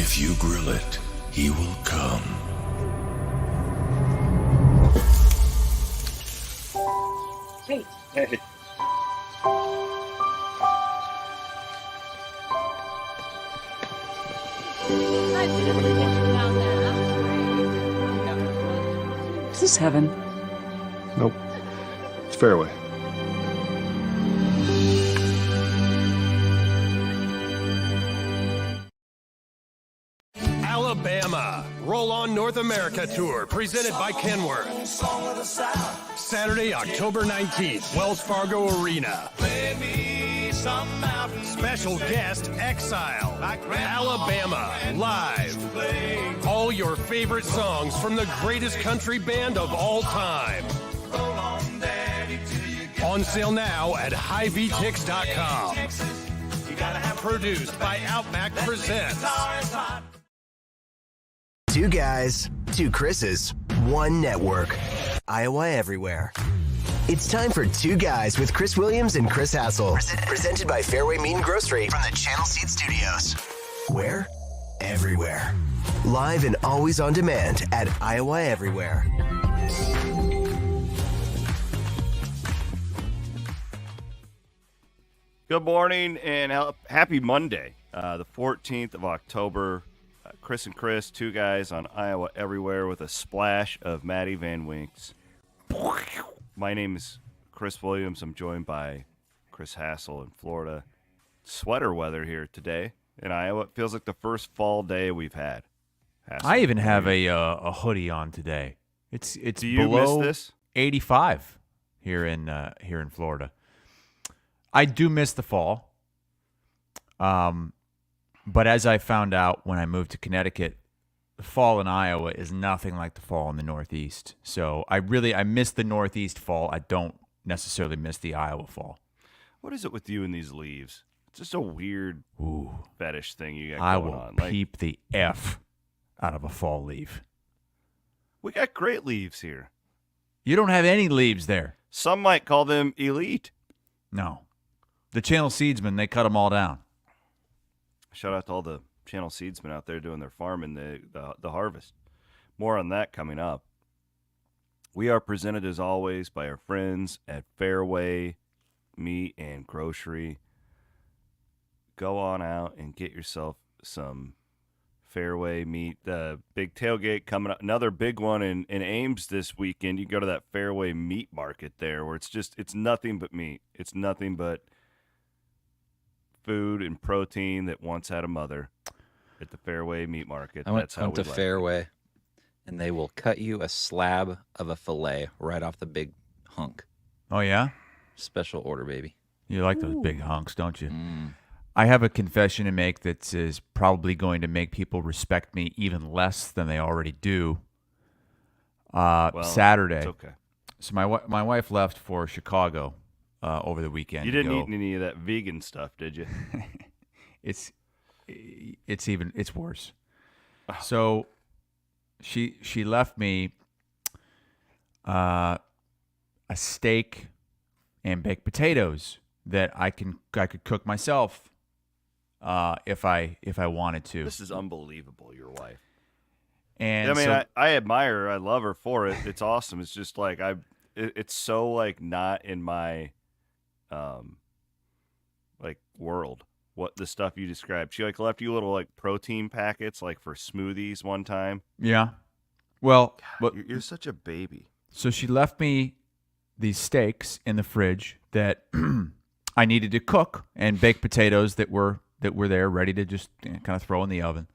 If you grill it, he will come. Hey. Hey. Is this heaven? Nope. It's Fairway. Alabama, Roll On North America Tour, presented by Kenworth. Saturday, October 19th, Wells Fargo Arena. Special guest, Exile, Alabama, live. All your favorite songs from the greatest country band of all time. On sale now at HighVTix.com. Produced by Outback Presents. Two guys, two Chris's, one network. Iowa Everywhere. It's time for Two Guys with Chris Williams and Chris Hassel. Presented by Fairway Meat and Grocery from the Channel Seed Studios. Where? Everywhere. Live and always on demand at Iowa Everywhere. Good morning and happy Monday, the 14th of October. Chris and Chris, two guys on Iowa Everywhere with a splash of Maddie Van Winks. My name is Chris Williams. I'm joined by Chris Hassel in Florida. Sweater weather here today in Iowa. It feels like the first fall day we've had. Hassel, I even have a hoodie on today. It's Do you below miss this? 85 here in Florida. I do miss the fall. But as I found out when I moved to Connecticut, the fall in Iowa is nothing like the fall in the Northeast. So I miss the Northeast fall. I don't necessarily miss the Iowa fall. What is it with you and these leaves? It's just a weird fetish thing you got I going will on. peep the F out of a fall leaf. We got great leaves here. You don't have any leaves there. Some might call them elite. No. The Channel Seedsmen, they cut them all down. Shout out to all the Channel Seedsmen out there doing their farming, the harvest. More on that coming up. We are presented, as always, by our friends at Fairway Meat and Grocery. Go on out and get yourself some Fairway meat. The big tailgate coming up. Another big one in Ames this weekend. You go to that Fairway meat market there where it's nothing but meat. It's nothing but food and protein that once had a mother at the Fairway meat market. I went we to like Fairway, it. and they will cut you a slab of a fillet right off the big hunk. Oh, yeah? Special order, baby. You like those big hunks, don't you? Mm. I have a confession to make that is probably going to make people respect me even less than they already do. Well, Saturday. It's okay. So my wife left for Chicago over the weekend. You didn't eat any of that vegan stuff, did you? It's worse. So she left me a steak and baked potatoes that I could cook myself if I wanted to. This is unbelievable, your wife. And I mean, so, I admire her. I love her for it. It's awesome. It's just like it's so like not in my like world. What the stuff you described. She like left you little like protein packets like for smoothies one time. yeah. Well, God, you're such a baby. So she left me these steaks in the fridge that I needed to cook, and baked potatoes that were there ready to just kind of throw in the oven.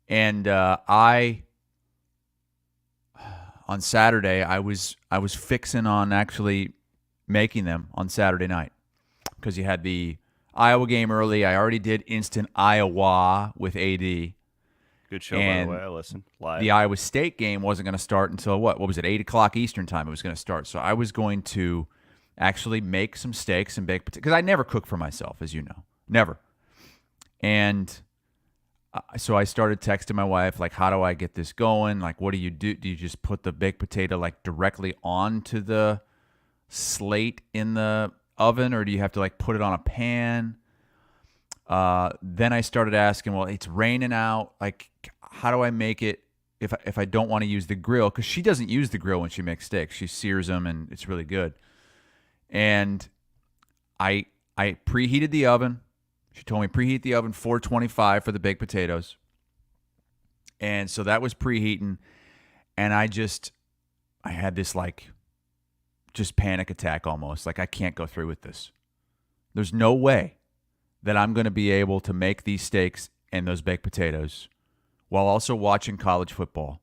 And on Saturday I was fixing on actually making them on Saturday night because you had the Iowa game early. I already did Instant Iowa with AD. Good show, And by the way. I listened live. The Iowa State game wasn't going to start until what was it, 8 o'clock Eastern time it was going to start. So I was going to actually make some steaks and baked potatoes because I never cook for myself, as you know. Never. And so I started texting my wife, like, how do I get this going? Like, what do you do? Do you just put the baked potato, like, directly onto the slate in the oven, or do you have to, like, put it on a pan? Then I started asking, well, it's raining out. Like, how do I make it if I don't want to use the grill? Because she doesn't use the grill when she makes steaks. She sears them, and it's really good. And I preheated the oven. She told me preheat the oven 425 for the baked potatoes. And so that was preheating. And I had this like just panic attack almost. Like, I can't go through with this. There's no way that I'm going to be able to make these steaks and those baked potatoes while also watching college football.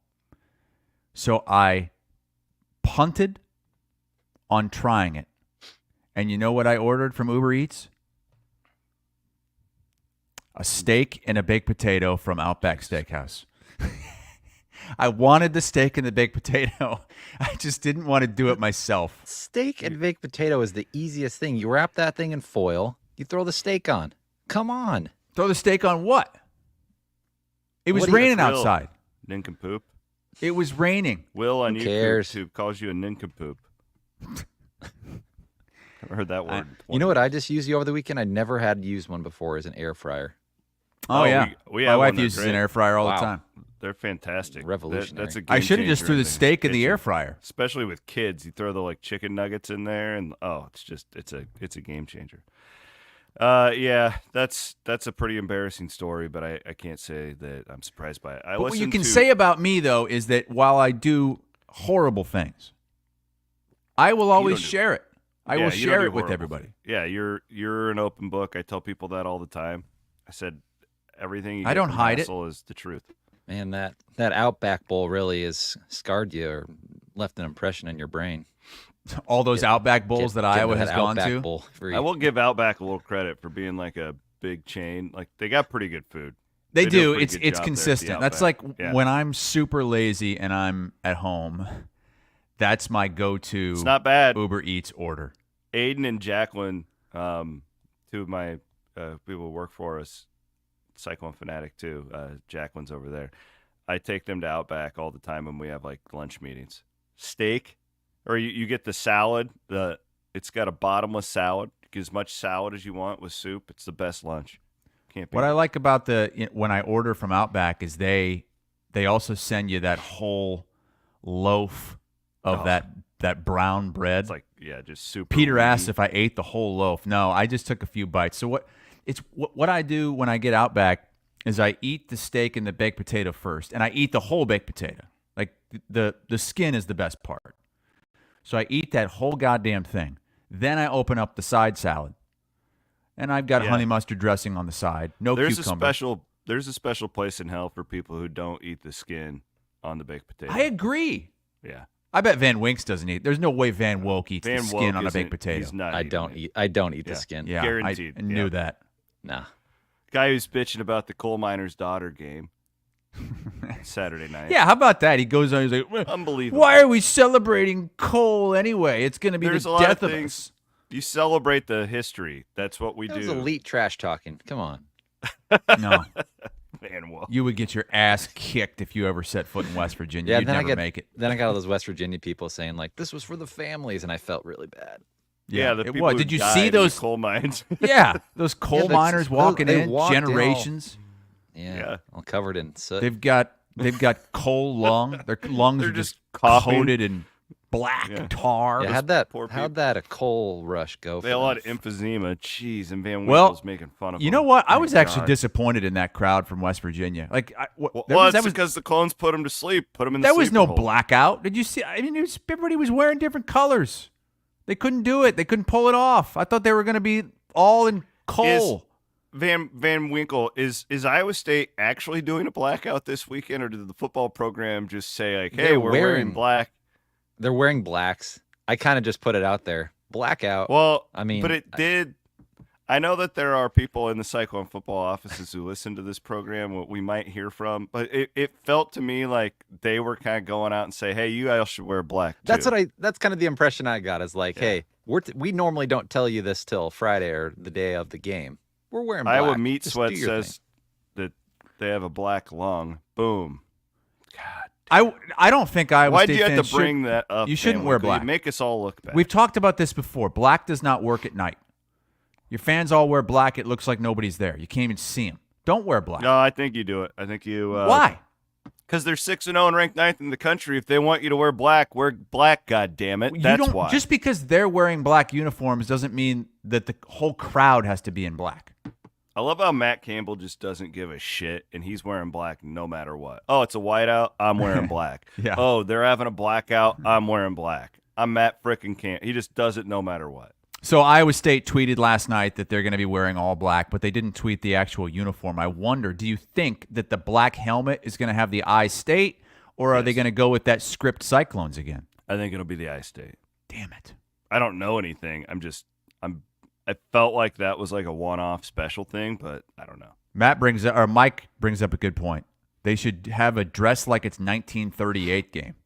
So I punted on trying it. And you know what I ordered from Uber Eats? A steak and a baked potato from Outback Steakhouse. I wanted the steak and the baked potato. I just didn't want to do it myself. Steak and baked potato is the easiest thing. You wrap that thing in foil. You throw the steak on. Come on. Throw the steak on what? It was raining outside. Nincompoop. It was raining. Will on cares? YouTube calls you a nincompoop. I've heard that word. You know what I just used over the weekend? I never had used one before as an air fryer. Oh, yeah. We My have wife one uses that's an great. air fryer all Wow. the time. They're fantastic. Revolutionary. That's a game I should have just changer threw the in steak in the kitchen. air fryer. Especially with kids. You throw the like chicken nuggets in there and it's a game changer. Yeah, that's a pretty embarrassing story, but I can't say that I'm surprised by it. But what you can say about me, though, is that while I do horrible things, I will always share it. I will share it with everybody. Yeah, you're an open book. I tell people that all the time. I said everything you I get don't from hide it. Hassel is the truth. Man, that Outback Bowl really has scarred you or left an impression in your brain. All those Outback Bowls that Get Iowa into has that gone Outback to. Bowl for I will give Outback a little credit for being like a big chain. Like they got pretty good food. They do a do. pretty It's good job there at the consistent. That's like Outback. when I'm super lazy and I'm at home. That's my go-to. It's not bad. Uber Eats order. Aiden and Jacqueline, two of my people who work for us, Cyclone Fanatic too. Jacqueline's over there. I take them to Outback all the time when we have like lunch meetings. Steak, or you get the salad. It's got a bottomless salad. You get as much salad as you want with soup. It's the best lunch. Can't beat What it. I like about when I order from Outback is they also send you that whole loaf of that brown bread. It's like just super. Peter meaty. asked if I ate the whole loaf. No, I just took a few bites. So what I do when I get Outback is I eat the steak and the baked potato first, and I eat the whole baked potato. Like the skin is the best part. So I eat that whole goddamn thing. Then I open up the side salad, and I've got honey mustard dressing on the side. No cucumber. There's a special place in hell for people who don't eat the skin on the baked potato. I agree. Yeah. I bet Van Winks doesn't eat. There's no way Van Woke eats Van the skin Woke on a isn't- baked potato. He's not. I don't eat the skin. Yeah, Guaranteed. I knew Yeah. that. Nah. Guy who's bitching about the coal miner's daughter game Saturday night. Yeah, how about that? He goes on. He's like, "Well, Unbelievable. why are we celebrating coal anyway? It's going to be There's the a lot death of of things. us." You celebrate the history. That's what we That was do. elite trash talking. Come on. No, Man, well, you would get your ass kicked if you ever set foot in West Virginia. Yeah, You'd then never make it. Then I got all those West Virginia people saying like this was for the families, and I felt really bad. yeah, the it people was. who Did you died see in the those? coal mines? Yeah, those coal that's- miners walking they in, walked in all- generations. Yeah, all covered in soot. They've got coal lung. Their lungs They're are just just coughing. coated in black tar. Yeah, poor how'd that a coal rush go? They had a for lot them? of emphysema. Jeez, and Van Well, Winkle's making fun of You them. know what? I My was actually God. disappointed in that crowd from West Virginia. Like, Well, that it's was because the clones put him to sleep. Put him in the There was sleeper no hole. blackout. Did you see? I mean, everybody was wearing different colors. They couldn't do it. They couldn't pull it off. I thought they were going to be all in coal. Van Winkle, is Iowa State actually doing a blackout this weekend, or did the football program just say like, "Hey, They're we're wearing wearing- black"? They're wearing blacks. I kind of just put it out there. Blackout. Well, I mean, but it did. I know that there are people in the Cyclone football offices who listen to this program, what we might hear from, but it felt to me like they were kind of going out and say, "Hey, you guys should wear black." That's too. that's kind of the impression I got. Is like, hey, we normally don't tell you this till Friday or the day of the game. We're wearing black. Iowa Meat Just Sweat do your says that they have a black lung. Boom. I don't think Iowa Why State do you have fans to bring should- that up? You shouldn't Van wear Winkle? black. You make us all look bad. We've talked about this before. Black does not work at night. Your fans all wear black. It looks like nobody's there. You can't even see them. Don't wear black. No, I think you do it. I think you. Why? Because they're 6-0 and ranked 9th in the country. If they want you to wear black, wear black. God damn it. That's why. Just because they're wearing black uniforms doesn't mean that the whole crowd has to be in black. I love how Matt Campbell just doesn't give a shit, and he's wearing black no matter what. Oh, it's a whiteout. I'm wearing black. Yeah. Oh, they're having a blackout. I'm wearing black. I'm Matt frickin' Campbell. He just does it no matter what. So Iowa State tweeted last night that they're going to be wearing all black, but they didn't tweet the actual uniform. I wonder, do you think that the black helmet is going to have the I-State, or are they going to go with that script Cyclones again? I think it'll be the I-State. Damn it. I don't know anything. I felt like that was like a one-off special thing, but I don't know. Mike brings up a good point. They should have a dress like it's 1938 game.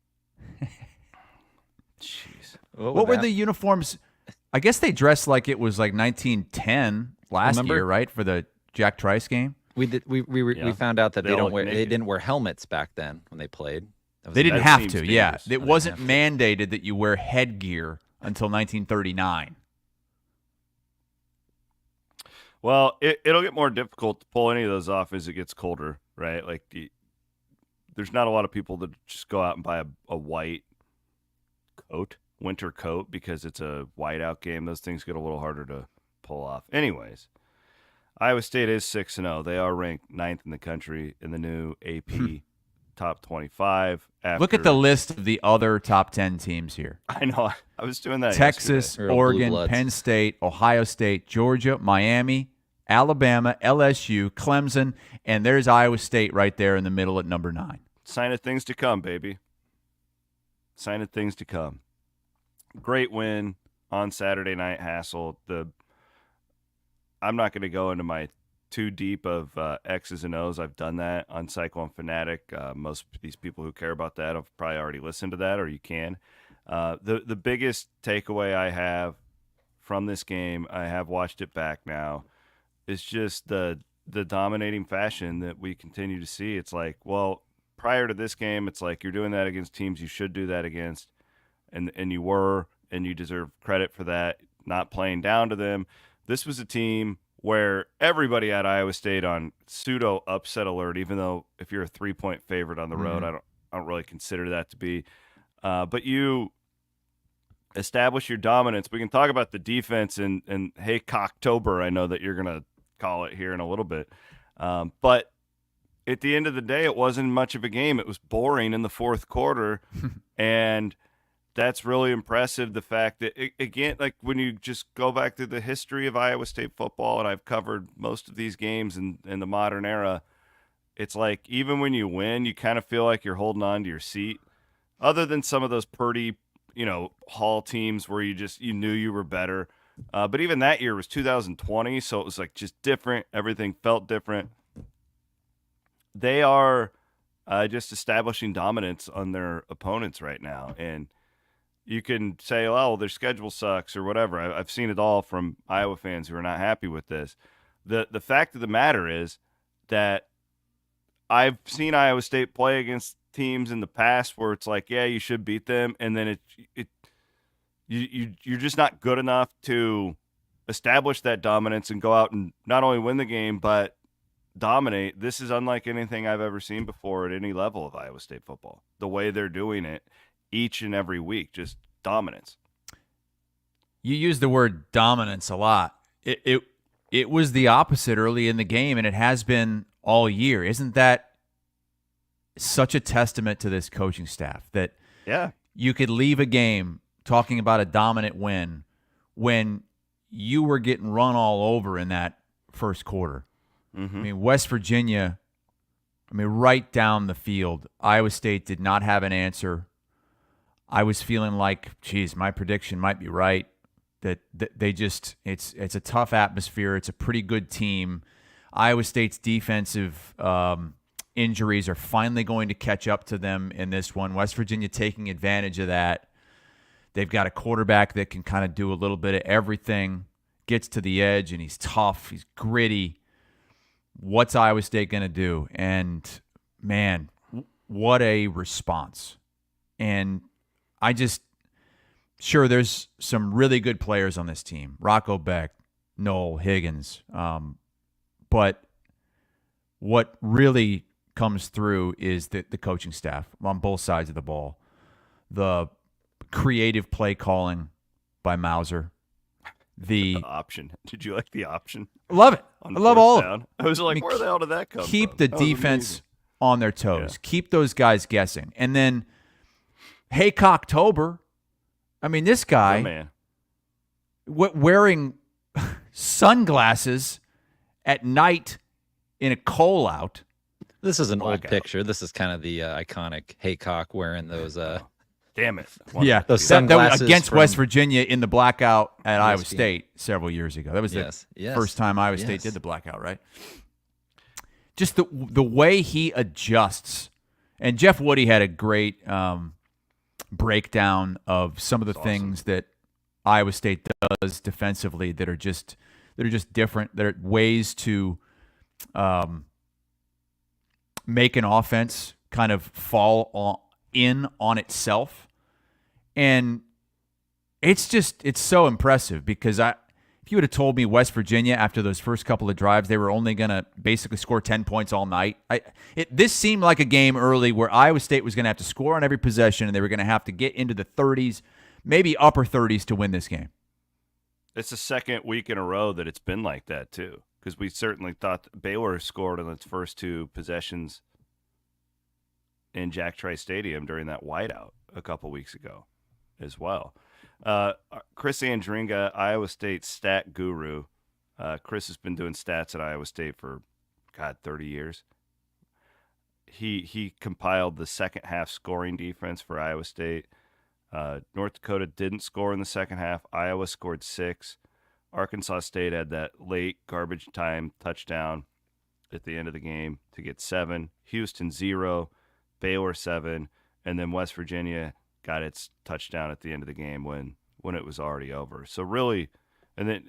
Jeez. What were the uniforms? I guess they dressed like it was like 1910 last year, right? For the Jack Trice game. We found out that They all look they naked. didn't wear helmets back then when they played. They didn't That have seems to. dangerous. Yeah, it didn't wasn't have to. mandated that you wear headgear until 1939. Well, it'll get more difficult to pull any of those off as it gets colder, right? Like, there's not a lot of people that just go out and buy a white winter coat, because it's a whiteout game. Those things get a little harder to pull off. Anyways, Iowa State is 6-0. They are ranked 9th in the country in the new AP top 25. Look at the list of the other top 10 teams here. I know. I was doing that Texas, yesterday. Real blue Oregon, bloods. Penn State, Ohio State, Georgia, Miami, Alabama, LSU, Clemson, and there's Iowa State right there in the middle at number 9. Sign of things to come, baby. Sign of things to come. Great win on Saturday night, Hassel. I'm not going to go into my too deep of X's and O's. I've done that on Cyclone Fanatic. Most of these people who care about that have probably already listened to that, or you can. The biggest takeaway I have from this game, I have watched it back now, is just the dominating fashion that we continue to see. It's like, well, prior to this game, it's like you're doing that against teams you should do that against, and you were, and you deserve credit for that, not playing down to them. This was a team where everybody at Iowa State on pseudo upset alert, even though if you're a 3-point favorite on the road, I don't really consider that to be. But you establish your dominance. We can talk about the defense and hey, Cocktober, I know that you're going to call it here in a little bit. But at the end of the day, it wasn't much of a game. It was boring in the fourth quarter. And that's really impressive. The fact that, again, like when you just go back to the history of Iowa State football, and I've covered most of these games in the modern era, it's like even when you win, you kind of feel like you're holding on to your seat. Other than some of those Purdy, Hall teams where you knew you were better. But even that year was 2020, so it was like just different. Everything felt different. They are just establishing dominance on their opponents right now. And you can say, oh, their schedule sucks or whatever. I've seen it all from Iowa fans who are not happy with this. The fact of the matter is that I've seen Iowa State play against teams in the past where it's like, yeah, you should beat them, and then you're just not good enough to establish that dominance and go out and not only win the game but dominate. This is unlike anything I've ever seen before at any level of Iowa State football. The way they're doing it each and every week, just dominance. You use the word dominance a lot. It was the opposite early in the game, and it has been all year. Isn't that such a testament to this coaching staff that you could leave a game talking about a dominant win when you were getting run all over in that first quarter? I mean, West Virginia, right down the field, Iowa State did not have an answer. I was feeling like, geez, my prediction might be right, that they just it's a tough atmosphere. It's a pretty good team. Iowa State's defensive injuries are finally going to catch up to them in this one. West Virginia taking advantage of that. They've got a quarterback that can kind of do a little bit of everything, gets to the edge, and he's tough. He's gritty. What's Iowa State going to do? And, man, what a response. And sure, there's some really good players on this team. Rocco Beck, Noel Higgins. But what really comes through is the coaching staff on both sides of the ball. The creative play calling by Mauser. The option. Did you like the option? Love it. I love all of it. I was like, where the hell did that come from? Keep the defense on their toes. Yeah. Keep those guys guessing. And then, hey, Cocktober. I mean, this guy man. Wearing sunglasses at night in a coal out. This is an old Blackout. picture. This is kind of the iconic Haycock wearing those. Damn it. Yeah, Those that was sunglasses against from West Virginia in the blackout at Iowa ESPN. State several years ago. That was the Yes. first time Iowa State did the blackout, right? Just the way he adjusts. And Jeff Woody had a great breakdown of some of the things that Iowa State does defensively that are just different. That are ways to make an offense kind of fall in on itself. And it's so impressive because if you would have told me West Virginia after those first couple of drives, they were only going to basically score 10 points all night. This seemed like a game early where Iowa State was going to have to score on every possession and they were going to have to get into the 30s, maybe upper 30s to win this game. It's the second week in a row that it's been like that, too, because we certainly thought Baylor scored on its first two possessions in Jack Trice Stadium during that whiteout a couple weeks ago as well. Chris Andringa, Iowa State stat guru. Chris has been doing stats at Iowa State for, 30 years. He compiled the second half scoring defense for Iowa State. North Dakota didn't score in the second half. Iowa scored 6. Arkansas State had that late garbage time touchdown at the end of the game to get 7. Houston 0. Baylor 7. And then West Virginia got its touchdown at the end of the game when it was already over. So really, and then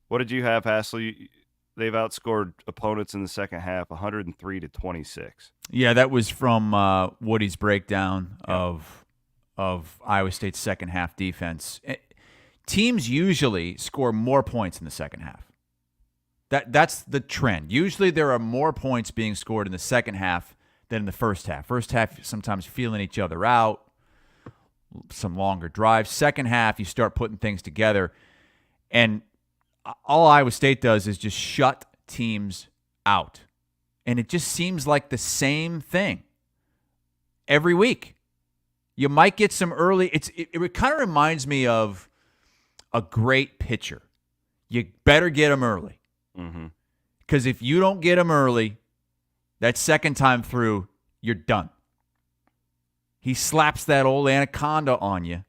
what did you have, Hasley? They've outscored opponents in the second half 103-26. Yeah, that was from Woody's breakdown of Iowa State's second half defense. Teams usually score more points in the second half. That's the trend. Usually there are more points being scored in the second half than in the first half. First half, sometimes feeling each other out, some longer drives. Second half, you start putting things together. And all Iowa State does is just shut teams out. And it just seems like the same thing every week. You might get some early. It kind of reminds me of a great pitcher. You better get them early. Because if you don't get them early, that second time through, you're done. He slaps that old anaconda on you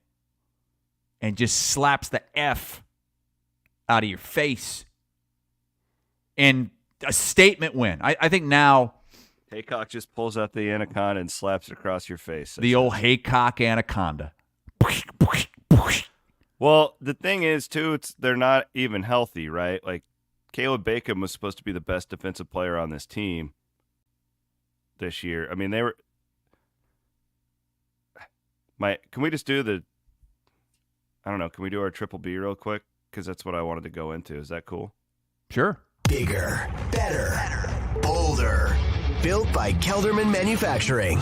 and just slaps the F out of your face. And a statement win. I think now Haycock just pulls out the anaconda and slaps it across your face. the old Haycock anaconda. Well, the thing is, too, they're not even healthy, right? Like, Caleb Bacon was supposed to be the best defensive player on this team this year. I mean, they were... Can we just do I don't know, can we do our Triple B real quick? Because that's what I wanted to go into. Is that cool? Sure. Bigger, better, bolder. Built by Kelderman Manufacturing.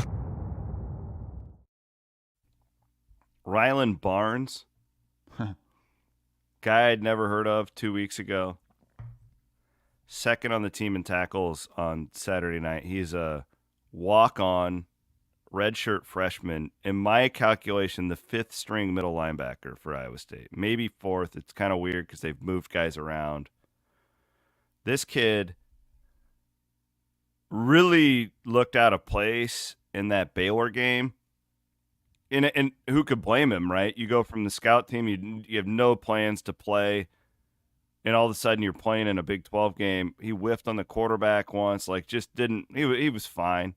Rylan Barnes. Guy I'd never heard of 2 weeks ago. Second on the team in tackles on Saturday night. He's a walk-on redshirt freshman. In my calculation, the 5th string middle linebacker for Iowa State. Maybe 4th. It's kind of weird because they've moved guys around. This kid really looked out of place in that Baylor game. And who could blame him, right? You go from the scout team, you have no plans to play, and all of a sudden you're playing in a Big 12 game. He whiffed on the quarterback once, just didn't – he was fine.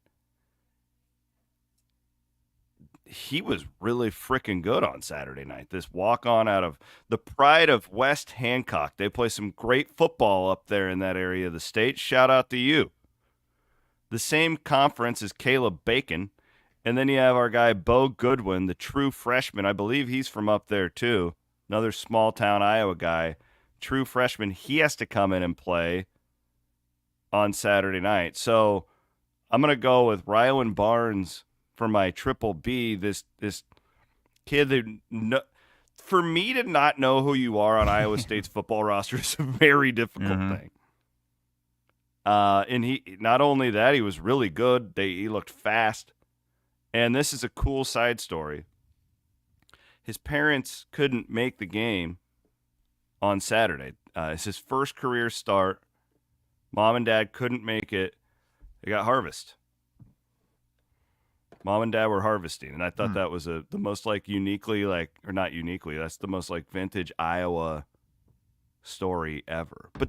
He was really freaking good on Saturday night. This walk-on out of the pride of West Hancock. They play some great football up there in that area of the state. Shout out to you. The same conference as Caleb Bacon. And then you have our guy, Bo Goodwin, the true freshman. I believe he's from up there, too. Another small-town Iowa guy true freshman. He has to come in and play on Saturday night. So I'm going to go with Rylan Barnes for my triple B. This kid that for me to not know who you are on Iowa State's football roster is a very difficult thing. And he not only that, he was really good. He looked fast. And this is a cool side story. His parents couldn't make the game on Saturday. It's his first career start. Mom and dad couldn't make it. They got harvest. Mom and dad were harvesting, and I thought that was the most uniquely or not uniquely. That's the most vintage Iowa story ever. But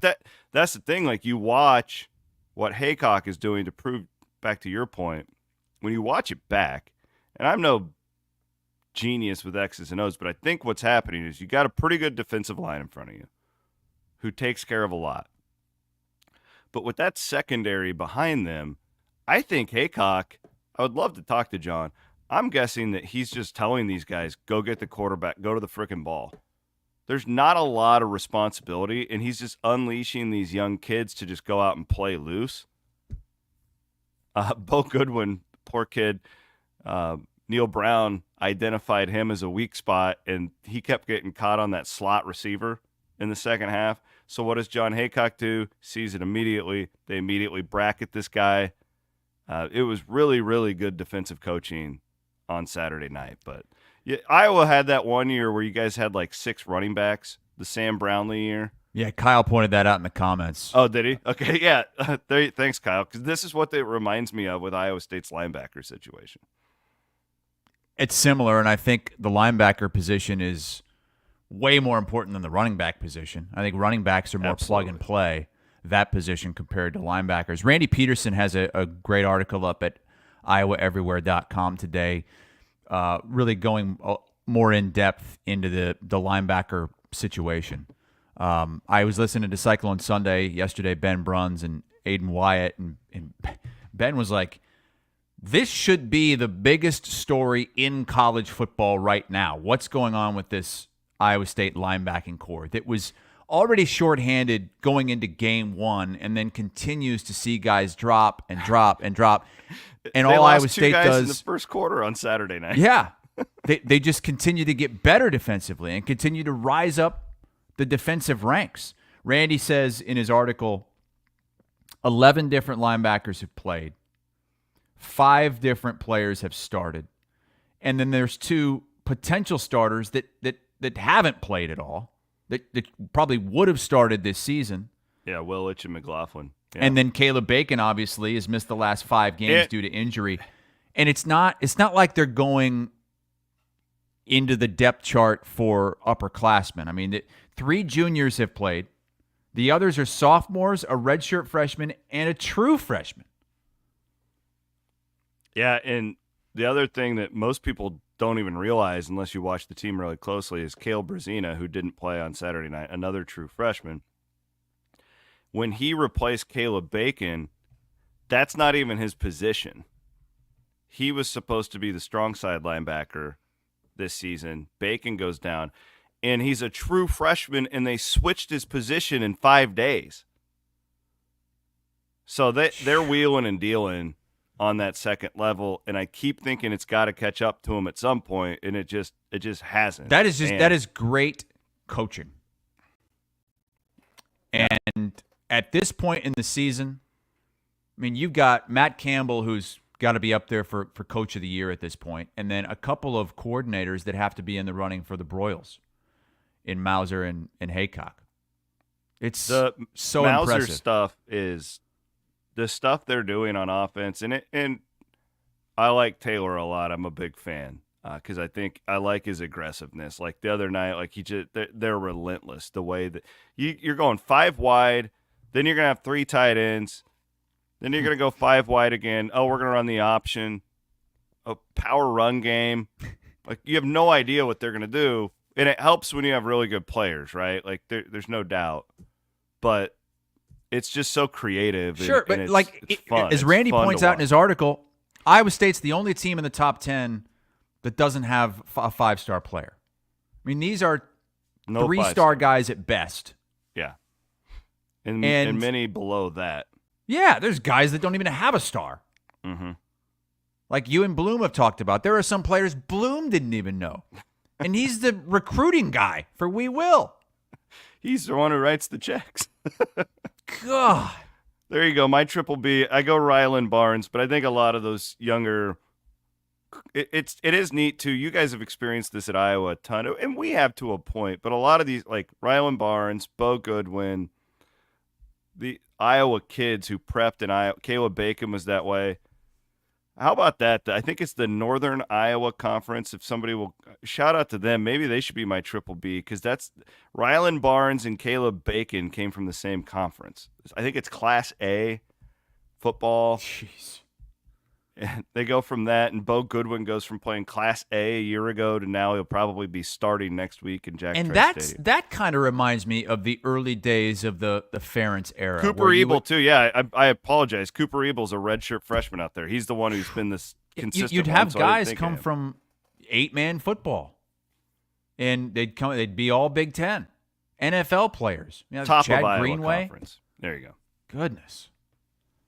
that's the thing. You watch what Haycock is doing to prove back to your point. When you watch it back, and I'm no genius with X's and O's, but I think what's happening is you got a pretty good defensive line in front of you who takes care of a lot. But with that secondary behind them, I think Haycock, I would love to talk to John. I'm guessing that he's just telling these guys, go get the quarterback, go to the frickin' ball. There's not a lot of responsibility, and he's just unleashing these young kids to just go out and play loose. Bo Goodwin, poor kid, Neil Brown identified him as a weak spot, and he kept getting caught on that slot receiver in the second half. So what does John Haycock do? Sees it immediately. They immediately bracket this guy. It was really, really good defensive coaching on Saturday night. But yeah, Iowa had that one year where you guys had 6 running backs, the Sam Brownlee year. Yeah, Kyle pointed that out in the comments. Oh, did he? Okay, yeah. Thanks, Kyle, because this is what it reminds me of with Iowa State's linebacker situation. It's similar, and I think the linebacker position is way more important than the running back position. I think running backs are more plug and play, that position compared to linebackers. Randy Peterson has a great article up at iowaeverywhere.com today, really going more in depth into the linebacker situation. I was listening to Cyclones Sunday yesterday, Ben Bruns and Aiden Wyatt, and Ben was like, this should be the biggest story in college football right now. What's going on with this Iowa State linebacking core that was already shorthanded going into game one and then continues to see guys drop and drop and drop. And all Iowa State does in the first quarter on Saturday night. Yeah. They just continue to get better defensively and continue to rise up the defensive ranks. Randy says in his article, 11 different linebackers have played. 5 different players have started. And then there's 2 potential starters that haven't played at all, that probably would have started this season. Yeah, Willich and McLaughlin. Yeah. And then Caleb Bacon obviously has missed the last 5 games due to injury. And it's not like they're going into the depth chart for upperclassmen. I mean, 3 juniors have played. The others are sophomores, a redshirt freshman, and a true freshman. Yeah, and the other thing that most people don't even realize unless you watch the team really closely is Cale Brazina, who didn't play on Saturday night, another true freshman. When he replaced Caleb Bacon, that's not even his position. He was supposed to be the strong side linebacker this season. Bacon goes down, and he's a true freshman, and they switched his position in 5 days. So they're wheeling and dealing on that second level, and I keep thinking it's got to catch up to him at some point, and it just hasn't. That is great coaching. And at this point in the season, I mean, you've got Matt Campbell, who's got to be up there for Coach of the Year at this point, and then a couple of coordinators that have to be in the running for the Broyles in Mauser and Haycock. It's so Mauser impressive. Stuff is the stuff they're doing on offense, and I like Taylor a lot. I'm a big fan because I think I like his aggressiveness. Like the other night, they're relentless. The way that you're going 5 wide, then you're gonna have 3 tight ends, then you're gonna go 5 wide again. Oh, we're gonna run the option, a power run game. Like you have no idea what they're gonna do, and it helps when you have really good players, right? Like there's no doubt, but it's just so creative. Sure, and but it's fun. As Randy fun points to out in his article, Iowa State's the only team in the top 10 that doesn't have a 5-star player. I mean, these are 3-star guys at best and many below that. Yeah, there's guys that don't even have a star. Mm-hmm. Like you and Bloom have talked about. There are some players Bloom didn't even know. And he's the recruiting guy for We Will. He's the one who writes the checks. God. There you go. My triple B. I go Rylan Barnes, but I think a lot of those younger. It is neat too. You guys have experienced this at Iowa a ton, and we have to a point. But a lot of these, like Rylan Barnes, Bo Goodwin, the Iowa kids who prepped in Iowa. Caleb Bacon was that way. How about that? I think it's the Northern Iowa Conference. If somebody will shout out to them, maybe they should be my triple B, because that's Rylan Barnes and Caleb Bacon came from the same conference. I think it's Class A football. Jeez. And they go from that, and Bo Goodwin goes from playing Class A year ago to now he'll probably be starting next week in Jack Trice Stadium. That kind of reminds me of the early days of the Ferentz era. Cooper Ebel, too. Yeah, I apologize. Cooper Ebel's a redshirt freshman out there. He's the one who's been this consistent. You'd have guys come from 8-man football, and they'd be all Big Ten. NFL players. You know, Top Chad of Iowa Greenway. Conference. There you go. Goodness.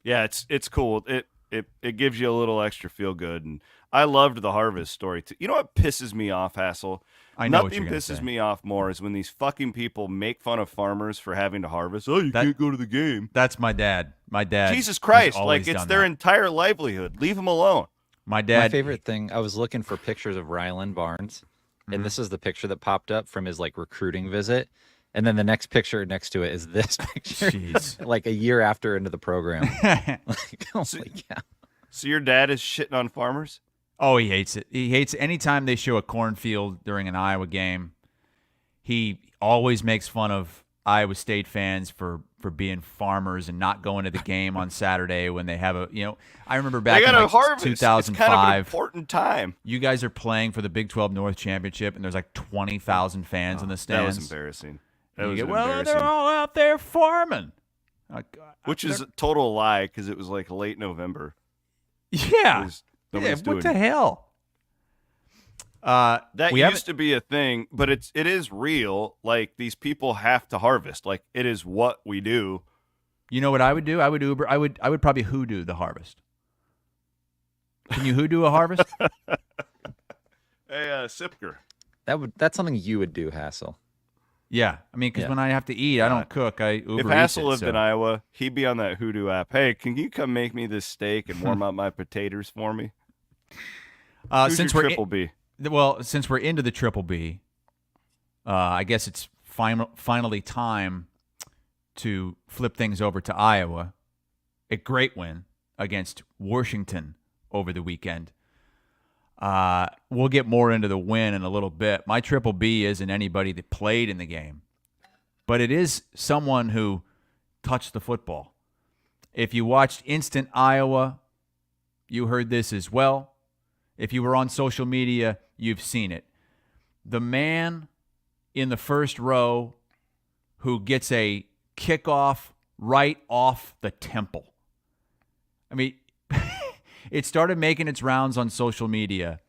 Yeah, it's cool. It gives you a little extra feel good, and I loved the harvest story too. You know what pisses me off, Hassel? I know what Nothing you're gonna pisses say. me off more is when these fucking people make fun of farmers for having to harvest. Oh, you can't go to the game. That's my dad. My dad. Jesus Christ! has always Like it's done their that. entire livelihood. Leave them alone. My dad. My favorite thing, I was looking for pictures of Rylan Barnes, and this is the picture that popped up from his like recruiting visit. And then the next picture next to it is this picture, Jeez. like a year after into the program. Like, holy cow. So your dad is shitting on farmers? Oh, he hates it. He hates anytime they show a cornfield during an Iowa game. He always makes fun of Iowa State fans for being farmers and not going to the game on Saturday when they have I remember back in harvest. 2005. It's kind of an important time. You guys are playing for the Big 12 North Championship, and there's like 20,000 fans in the stands. That was embarrassing. Well, they're all out there farming. Which is a total lie because it was like late November. Yeah. What the hell? That used to be a thing, but it is real. Like these people have to harvest. Like it is what we do. You know what I would do? I would Uber. I would probably hoodoo the harvest. Can you hoodoo a harvest? Hey, Sipker. That's something you would do, Hassel. Yeah, I mean, because when I have to eat, I don't cook. I Uber If Hassel lived in Iowa, he'd be on that Hoodoo app. Hey, can you come make me this steak and warm up my potatoes for me? Since we're triple B. Well, since we're into the triple B, I guess it's finally time to flip things over to Iowa. A great win against Washington over the weekend. We'll get more into the win in a little bit. My triple B isn't anybody that played in the game, but it is someone who touched the football. If you watched Instant Iowa, you heard this as well. If you were on social media, you've seen it. The man in the first row who gets a kickoff right off the temple. I mean, it started making its rounds on social media.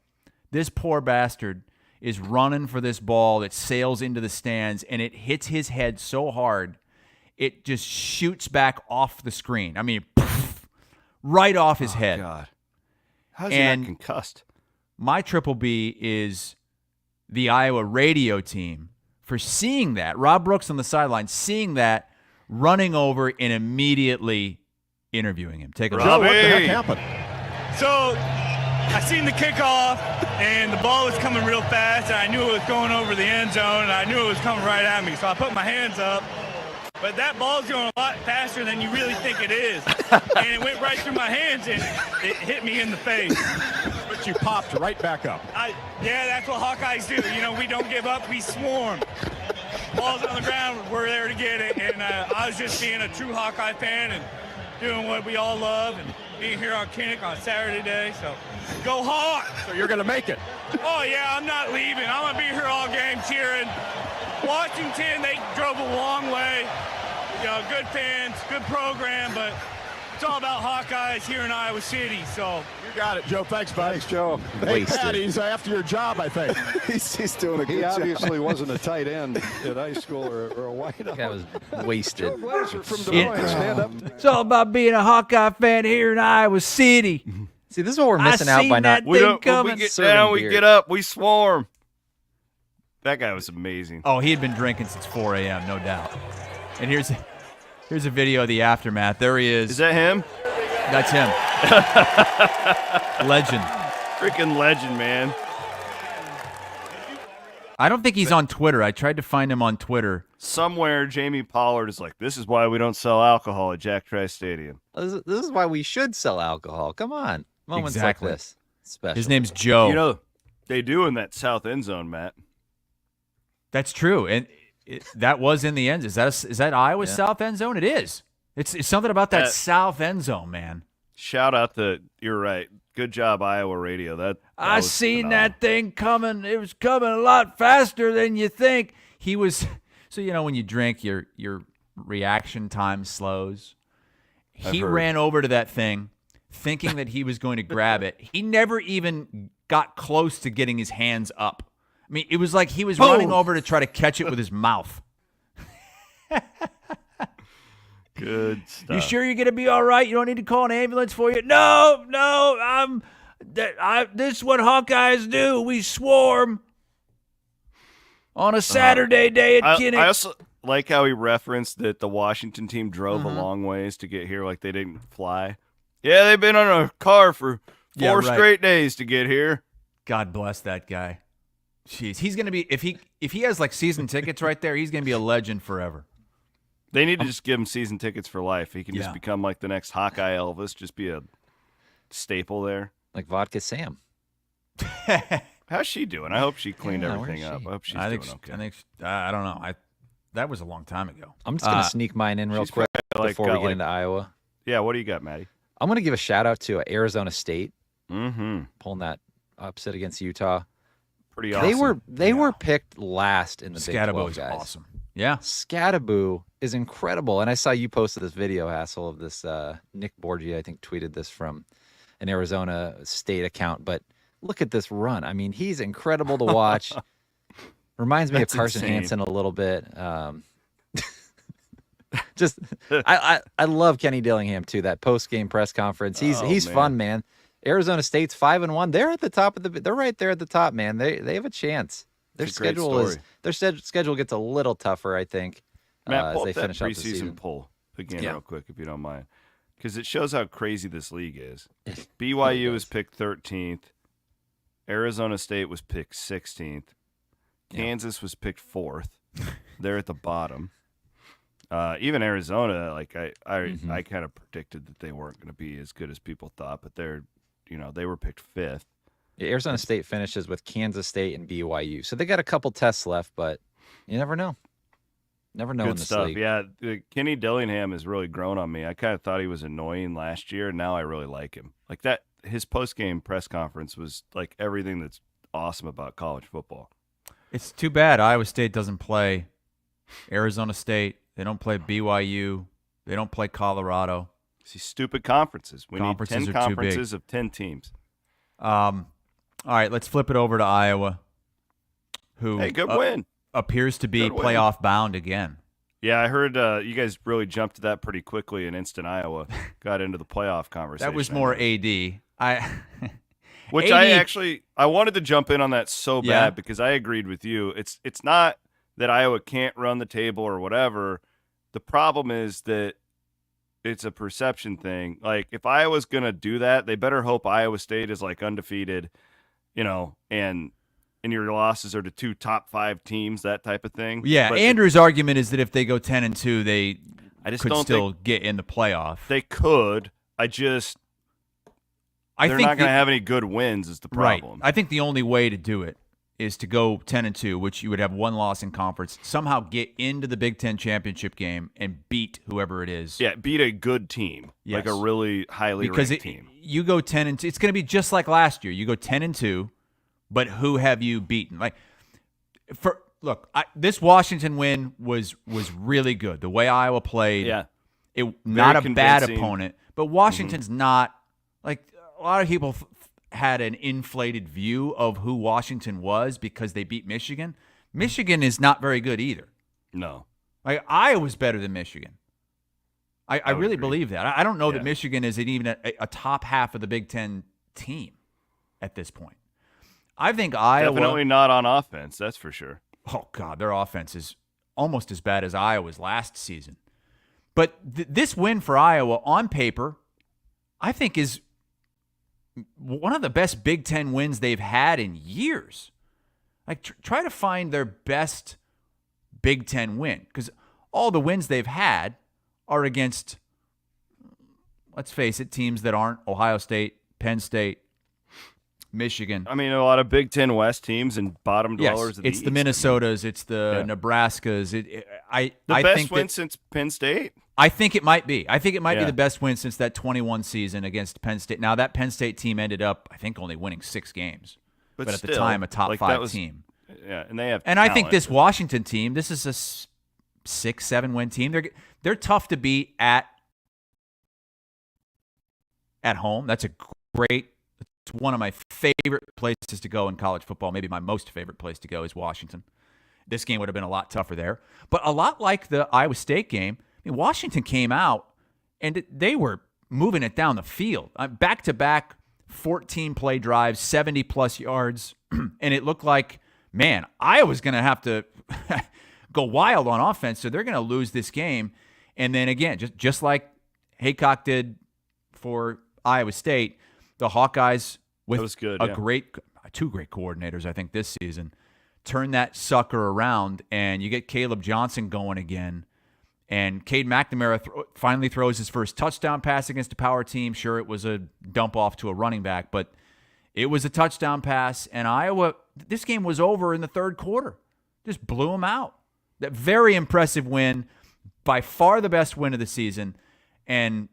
This poor bastard is running for this ball that sails into the stands, and it hits his head so hard, it just shoots back off the screen. I mean, poof, right off his head. God. How's he not concussed? My triple B is the Iowa radio team for seeing that. Rob Brooks on the sideline, seeing that, running over and immediately interviewing him. Take a look. What the heck happened? So I seen the kickoff, and the ball was coming real fast, and I knew it was going over the end zone, and I knew it was coming right at me. So I put my hands up, but that ball's going a lot faster than you really think it is. And it went right through my hands, and it hit me in the face. But you popped right back up. Yeah, that's what Hawkeyes do. You know, we don't give up, we swarm. Ball's on the ground, we're there to get it. And I was just being a true Hawkeye fan and doing what we all love, and being here on Kinnick on Saturday day, so go Hawks! So you're going to make it. Oh yeah, I'm not leaving. I'm going to be here all game cheering. Washington, they drove a long way. You know, good fans, good program, but It's all about Hawkeyes here in Iowa City, so. You got it, Joe. Thanks, bud. Thanks, Joe. Hey, Pat, he's after your job, I think. he's doing a good job. He obviously wasn't a tight end in high school or a wideout. That was wasted. Joe Glazer from Des Moines, stand up. It's all about being a Hawkeye fan here in Iowa City. See, this is what we're missing out by not. When we get serving down, we beer. get up, we swarm. That guy was amazing. Oh, he had been drinking since 4 a.m., no doubt. And here's a video of the aftermath. There he is. Is that him? That's him. Legend. Freaking legend, man. I don't think he's on Twitter. I tried to find him on Twitter. Somewhere, Jamie Pollard is like, this is why we don't sell alcohol at Jack Trice Stadium. This is why we should sell alcohol. Come on. Moments Exactly. like this. Special. His name's Joe. You know, they do in that south end zone, Matt. That's true. And that was in the end. Is that Iowa's south end zone? It is. It's something about that south end zone, man. Shout out to, you're right. Good job, Iowa radio. That I was seen phenomenal. that thing coming. It was coming a lot faster than you think. He was so when you drink, your reaction time slows. He ran over to that thing, thinking that he was going to grab it. He never even got close to getting his hands up. I mean, it was like he was running over to try to catch it with his mouth. Good stuff. You sure you're gonna be all right? You don't need to call an ambulance for you? No. This is what Hawkeyes do. We swarm on a Saturday day at Kinnick. I also like how he referenced that the Washington team drove a long ways to get here, like they didn't fly. Yeah, they've been on a car for 4 straight days to get here. God bless that guy. Jeez, he's gonna be if he has like season tickets right there, he's gonna be a legend forever. They need to just give him season tickets for life. He can just become like the next Hawkeye Elvis, just be a staple there. Like Vodka Sam. How's she doing? I hope she cleaned Yeah, everything where's up. she? I hope she's doing okay. I don't know. That was a long time ago. I'm just going to sneak mine in real she's quick probably, before we got, get into Iowa. Yeah, what do you got, Maddie? I'm going to give a shout-out to Arizona State. Mm-hmm. Pulling that upset against Utah. Pretty awesome. They were picked last in the Big 12, is guys. awesome. Yeah. Scattaboo is incredible. And I saw you posted this video, Hassel, of this Nick Borgia, I think, tweeted this from an Arizona State account. But look at this run. I mean, he's incredible to watch. Reminds me of Carson Hansen a little bit. I love Kenny Dillingham, too, that post-game press conference. He's fun, man. Arizona State's 5-1. They're at the top of they're right there at the top, man. They have a chance. Their schedule gets a little tougher, I think, Matt, as they finish up the preseason season. poll again real quick, if you don't mind, because it shows how crazy this league is. BYU was picked 13th. Arizona State was picked 16th. Kansas was picked 4th. They're at the bottom. Even Arizona, like I kind of predicted that they weren't going to be as good as people thought, but they were picked 5th. Yeah, Arizona State finishes with Kansas State and BYU. So they got a couple tests left, but you never know. Never know Good in this stuff. league. Yeah, Kenny Dillingham has really grown on me. I kind of thought he was annoying last year, and now I really like him. Like that, his post-game press conference was like everything that's awesome about college football. It's too bad Iowa State doesn't play Arizona State. They don't play BYU. They don't play Colorado. These stupid conferences. We need 10 are too big. conferences of 10 teams. All right, let's flip it over to Iowa, who good win. Appears to be Good win. playoff bound again. Yeah, I heard you guys really jumped to that pretty quickly in instant Iowa. Got into the playoff conversation. That was more AD. Which I wanted to jump in on that so bad because I agreed with you. It's not that Iowa can't run the table or whatever. The problem is that it's a perception thing. Like if Iowa's going to do that, they better hope Iowa State is like undefeated, and your losses are to 2 top 5 teams, that type of thing. Yeah, but Andrew's argument is that if they go 10-2, they could don't still get in the playoff. They could. They're not going to have any good wins is the problem. Right. I think the only way to do it is to go 10-2, which you would have 1 loss in conference, somehow get into the Big Ten championship game and beat whoever it is. Yeah, beat a good team, like a really highly ranked team. You go 10-2, it's going to be just like last year. You go 10-2, but who have you beaten? Like, this Washington win was really good. The way Iowa played, Not a bad convincing. opponent, but Washington's not like a lot of people had an inflated view of who Washington was because they beat Michigan. Michigan is not very good either. No. Like Iowa's better than Michigan. I really agree. believe that. I don't know that Yeah. Michigan is even a top half of the Big Ten team at this point. I think Iowa. Definitely not on offense, that's for sure. Oh, God, their offense is almost as bad as Iowa's last season. But this win for Iowa on paper, I think, is one of the best Big Ten wins they've had in years. Like, try to find their best Big Ten win, because all the wins they've had are against, let's face it, teams that aren't Ohio State, Penn State, Michigan. I mean, a lot of Big Ten West teams and bottom dwellers. Of the it's East. the Minnesotas, it's the Yeah. Nebraskas. I best think win since Penn State. I think it might be. I think it might be Yeah. the best win since that 21 season against Penn State. Now, that Penn State team ended up, I think, only winning 6 games. But at the still, time, a top like, 5 that was- team. Yeah, and they have. And I think talent. this Washington team, this is a 6-7 win team. They're tough to beat at home. That's a great. It's one of my favorite places to go in college football. Maybe my most favorite place to go is Washington. This game would have been a lot tougher there. But a lot like the Iowa State game, I mean, Washington came out and they were moving it down the field. Back-to-back 14-play drives, 70-plus yards. And it looked like, man, Iowa's going to have to go wild on offense, so they're going to lose this game. And then again, just like Haycock did for Iowa State, the Hawkeyes with That was good, two great coordinators, I think, this season, turn that sucker around, and you get Caleb Johnson going again. And Cade McNamara finally throws his first touchdown pass against a power team. Sure, it was a dump off to a running back, but it was a touchdown pass. And Iowa, this game was over in the third quarter. Just blew them out. That very impressive win, by far the best win of the season. And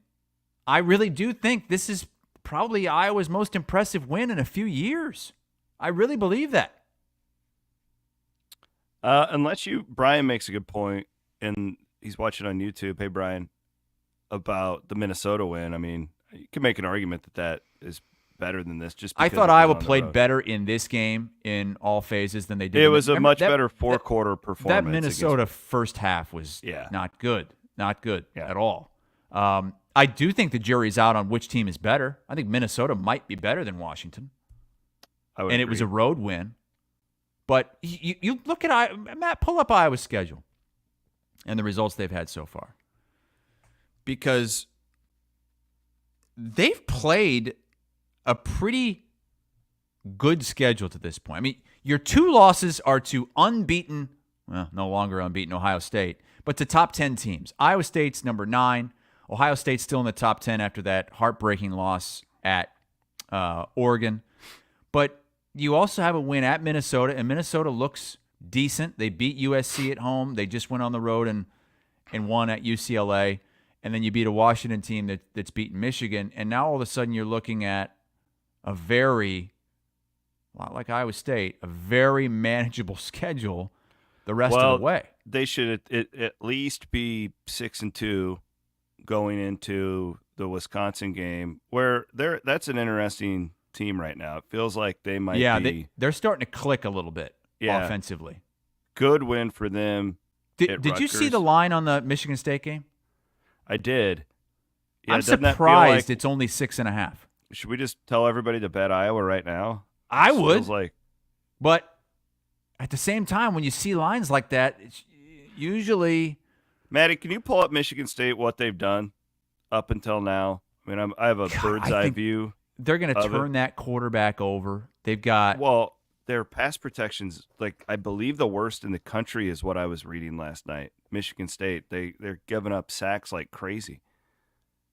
I really do think this is probably Iowa's most impressive win in a few years. I really believe that. Brian makes a good point, and he's watching on YouTube. Hey, Brian, about the Minnesota win. I mean, you can make an argument that is better than this. Just I because thought of Iowa going on the played road. better in this game in all phases than they did. It was a Remember much better four-quarter That performance. Minnesota first half was not good Yeah. at all. I do think the jury's out on which team is better. I think Minnesota might be better than Washington. and It was a road win. But you look at Matt, pull up Iowa's schedule and the results they've had so far. Because they've played a pretty good schedule to this point. I mean, your 2 losses are to unbeaten, well, no longer unbeaten Ohio State, but to top 10 teams. Iowa State's number 9. Ohio State's still in the top 10 after that heartbreaking loss at Oregon. But you also have a win at Minnesota, and Minnesota looks decent. They beat USC at home. They just went on the road and won at UCLA. And then you beat a Washington team that's beaten Michigan. And now all of a sudden you're looking at a lot like Iowa State, a very manageable schedule the rest of the way. They should at least be 6-2 going into the Wisconsin game, where that's an interesting team right now. It feels like they might be. They're starting to click a little bit offensively. Good win for them. Did you see the line on the Michigan State game? I did. Yeah, I'm doesn't that feel surprised like- it's only 6.5. Should we just tell everybody to bet Iowa right now? I This would. feels like But at the same time, when you see lines like that, it's usually Maddie, can you pull up Michigan State, what they've done up until now? I mean, I have a bird's eye think view. they're going to of it. turn that quarterback over. They've got Well, their pass protection's like I believe the worst in the country is what I was reading last night. Michigan State, they're giving up sacks like crazy.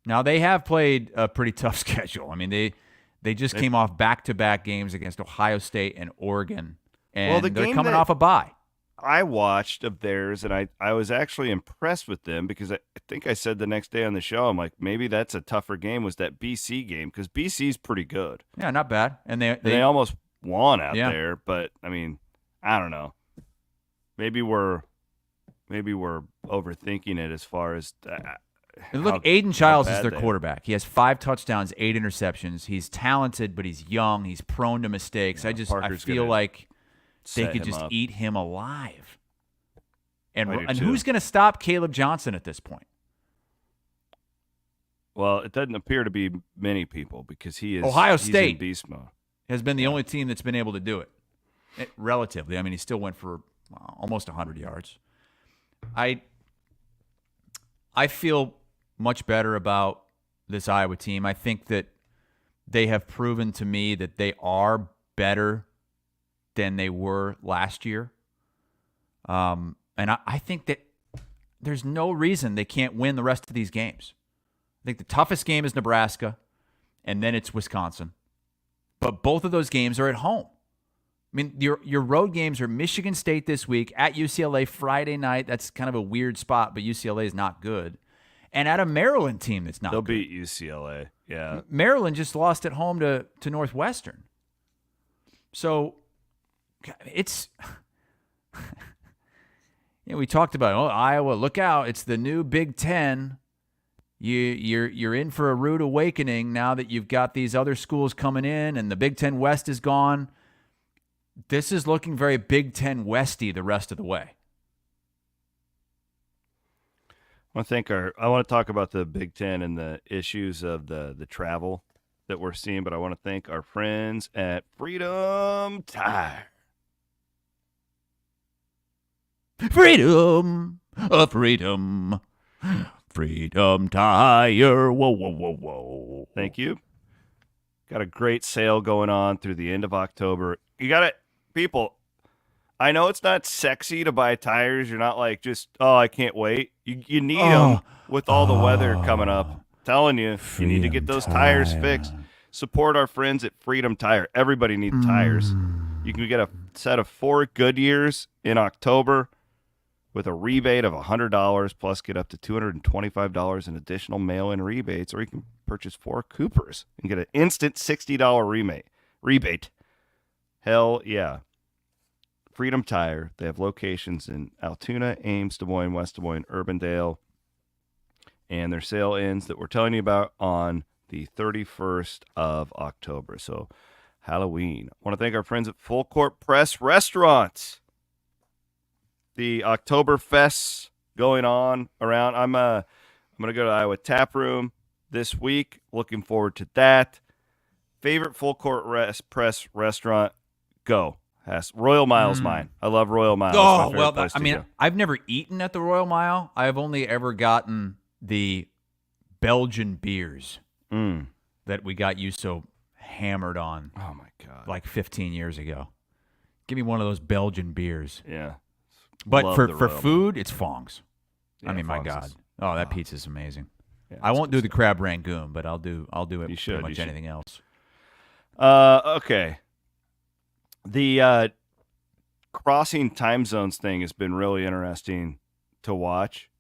now they have played a pretty tough schedule. I mean, they just came off back-to-back games against Ohio State and Oregon, and the they're game coming that- off a bye. I watched of theirs, and I was actually impressed with them because I think I said the next day on the show, I'm like, maybe that's a tougher game, was that BC game, because BC's pretty good. Yeah, not bad. And They almost won out Yeah. there, but, I mean, I don't know. Maybe we're overthinking it as far as And look, Aiden Childs is their quarterback. He has 5 touchdowns, 8 interceptions. He's talented, but he's young. He's prone to mistakes. I feel like they could just eat him alive. And who's going to stop Caleb Johnson at this point? Well, it doesn't appear to be many people because he is Ohio he's State in beast mode. Has been the only team that's been able to do it. Relatively. I mean, he still went for almost 100 yards. I feel much better about this Iowa team. I think that they have proven to me that they are better than they were last year. And I think that there's no reason they can't win the rest of these games. I think the toughest game is Nebraska, and then it's Wisconsin. But both of those games are at home. I mean, your road games are Michigan State this week, at UCLA Friday night. That's kind of a weird spot, but UCLA is not good. And at a Maryland team that's not good. They'll beat UCLA, yeah. Maryland just lost at home to Northwestern. So it's we talked about, Iowa, look out, it's the new Big Ten. You're in for a rude awakening now that you've got these other schools coming in and the Big Ten West is gone. This is looking very Big Ten Westy the rest of the way. I want to talk about the Big Ten and the issues of the travel that we're seeing, but I want to thank our friends at Freedom Tire. Freedom, freedom. Freedom Tire, whoa, whoa, whoa, whoa. Thank you. Got a great sale going on through the end of October. You got it, people. I know it's not sexy to buy tires. You're not like just, I can't wait. You need them with all the weather coming up. I'm telling you, you need to get those tires fixed. Support our friends at Freedom Tire. Everybody needs tires. You can get a set of 4 Goodyears in October with a rebate of $100, plus get up to $225 in additional mail-in rebates, or you can purchase 4 Coopers and get an instant $60 rebate. Hell yeah. Freedom Tire. They have locations in Altoona, Ames, Des Moines, West Des Moines, Urbandale, and their sale ends that we're telling you about on the 31st of October. So Halloween. I want to thank our friends at Full Court Press Restaurants. The Oktoberfest going on around. I'm going to go to Iowa Tap Room this week. Looking forward to that. Favorite Full Court Press restaurant? Go. Royal Mile's mine. I love Royal Mile. Oh, well, I've never eaten at the Royal Mile. I've only ever gotten the Belgian beers that we got you so hammered on. Oh, my God. Like 15 years ago. Give me one of those Belgian beers. Yeah. But for food, it's Fong's. Yeah, I mean, my God. That pizza's amazing. Yeah, I won't do the crab rangoon, but I'll do it pretty much anything else. Okay. The crossing time zones thing has been really interesting to watch.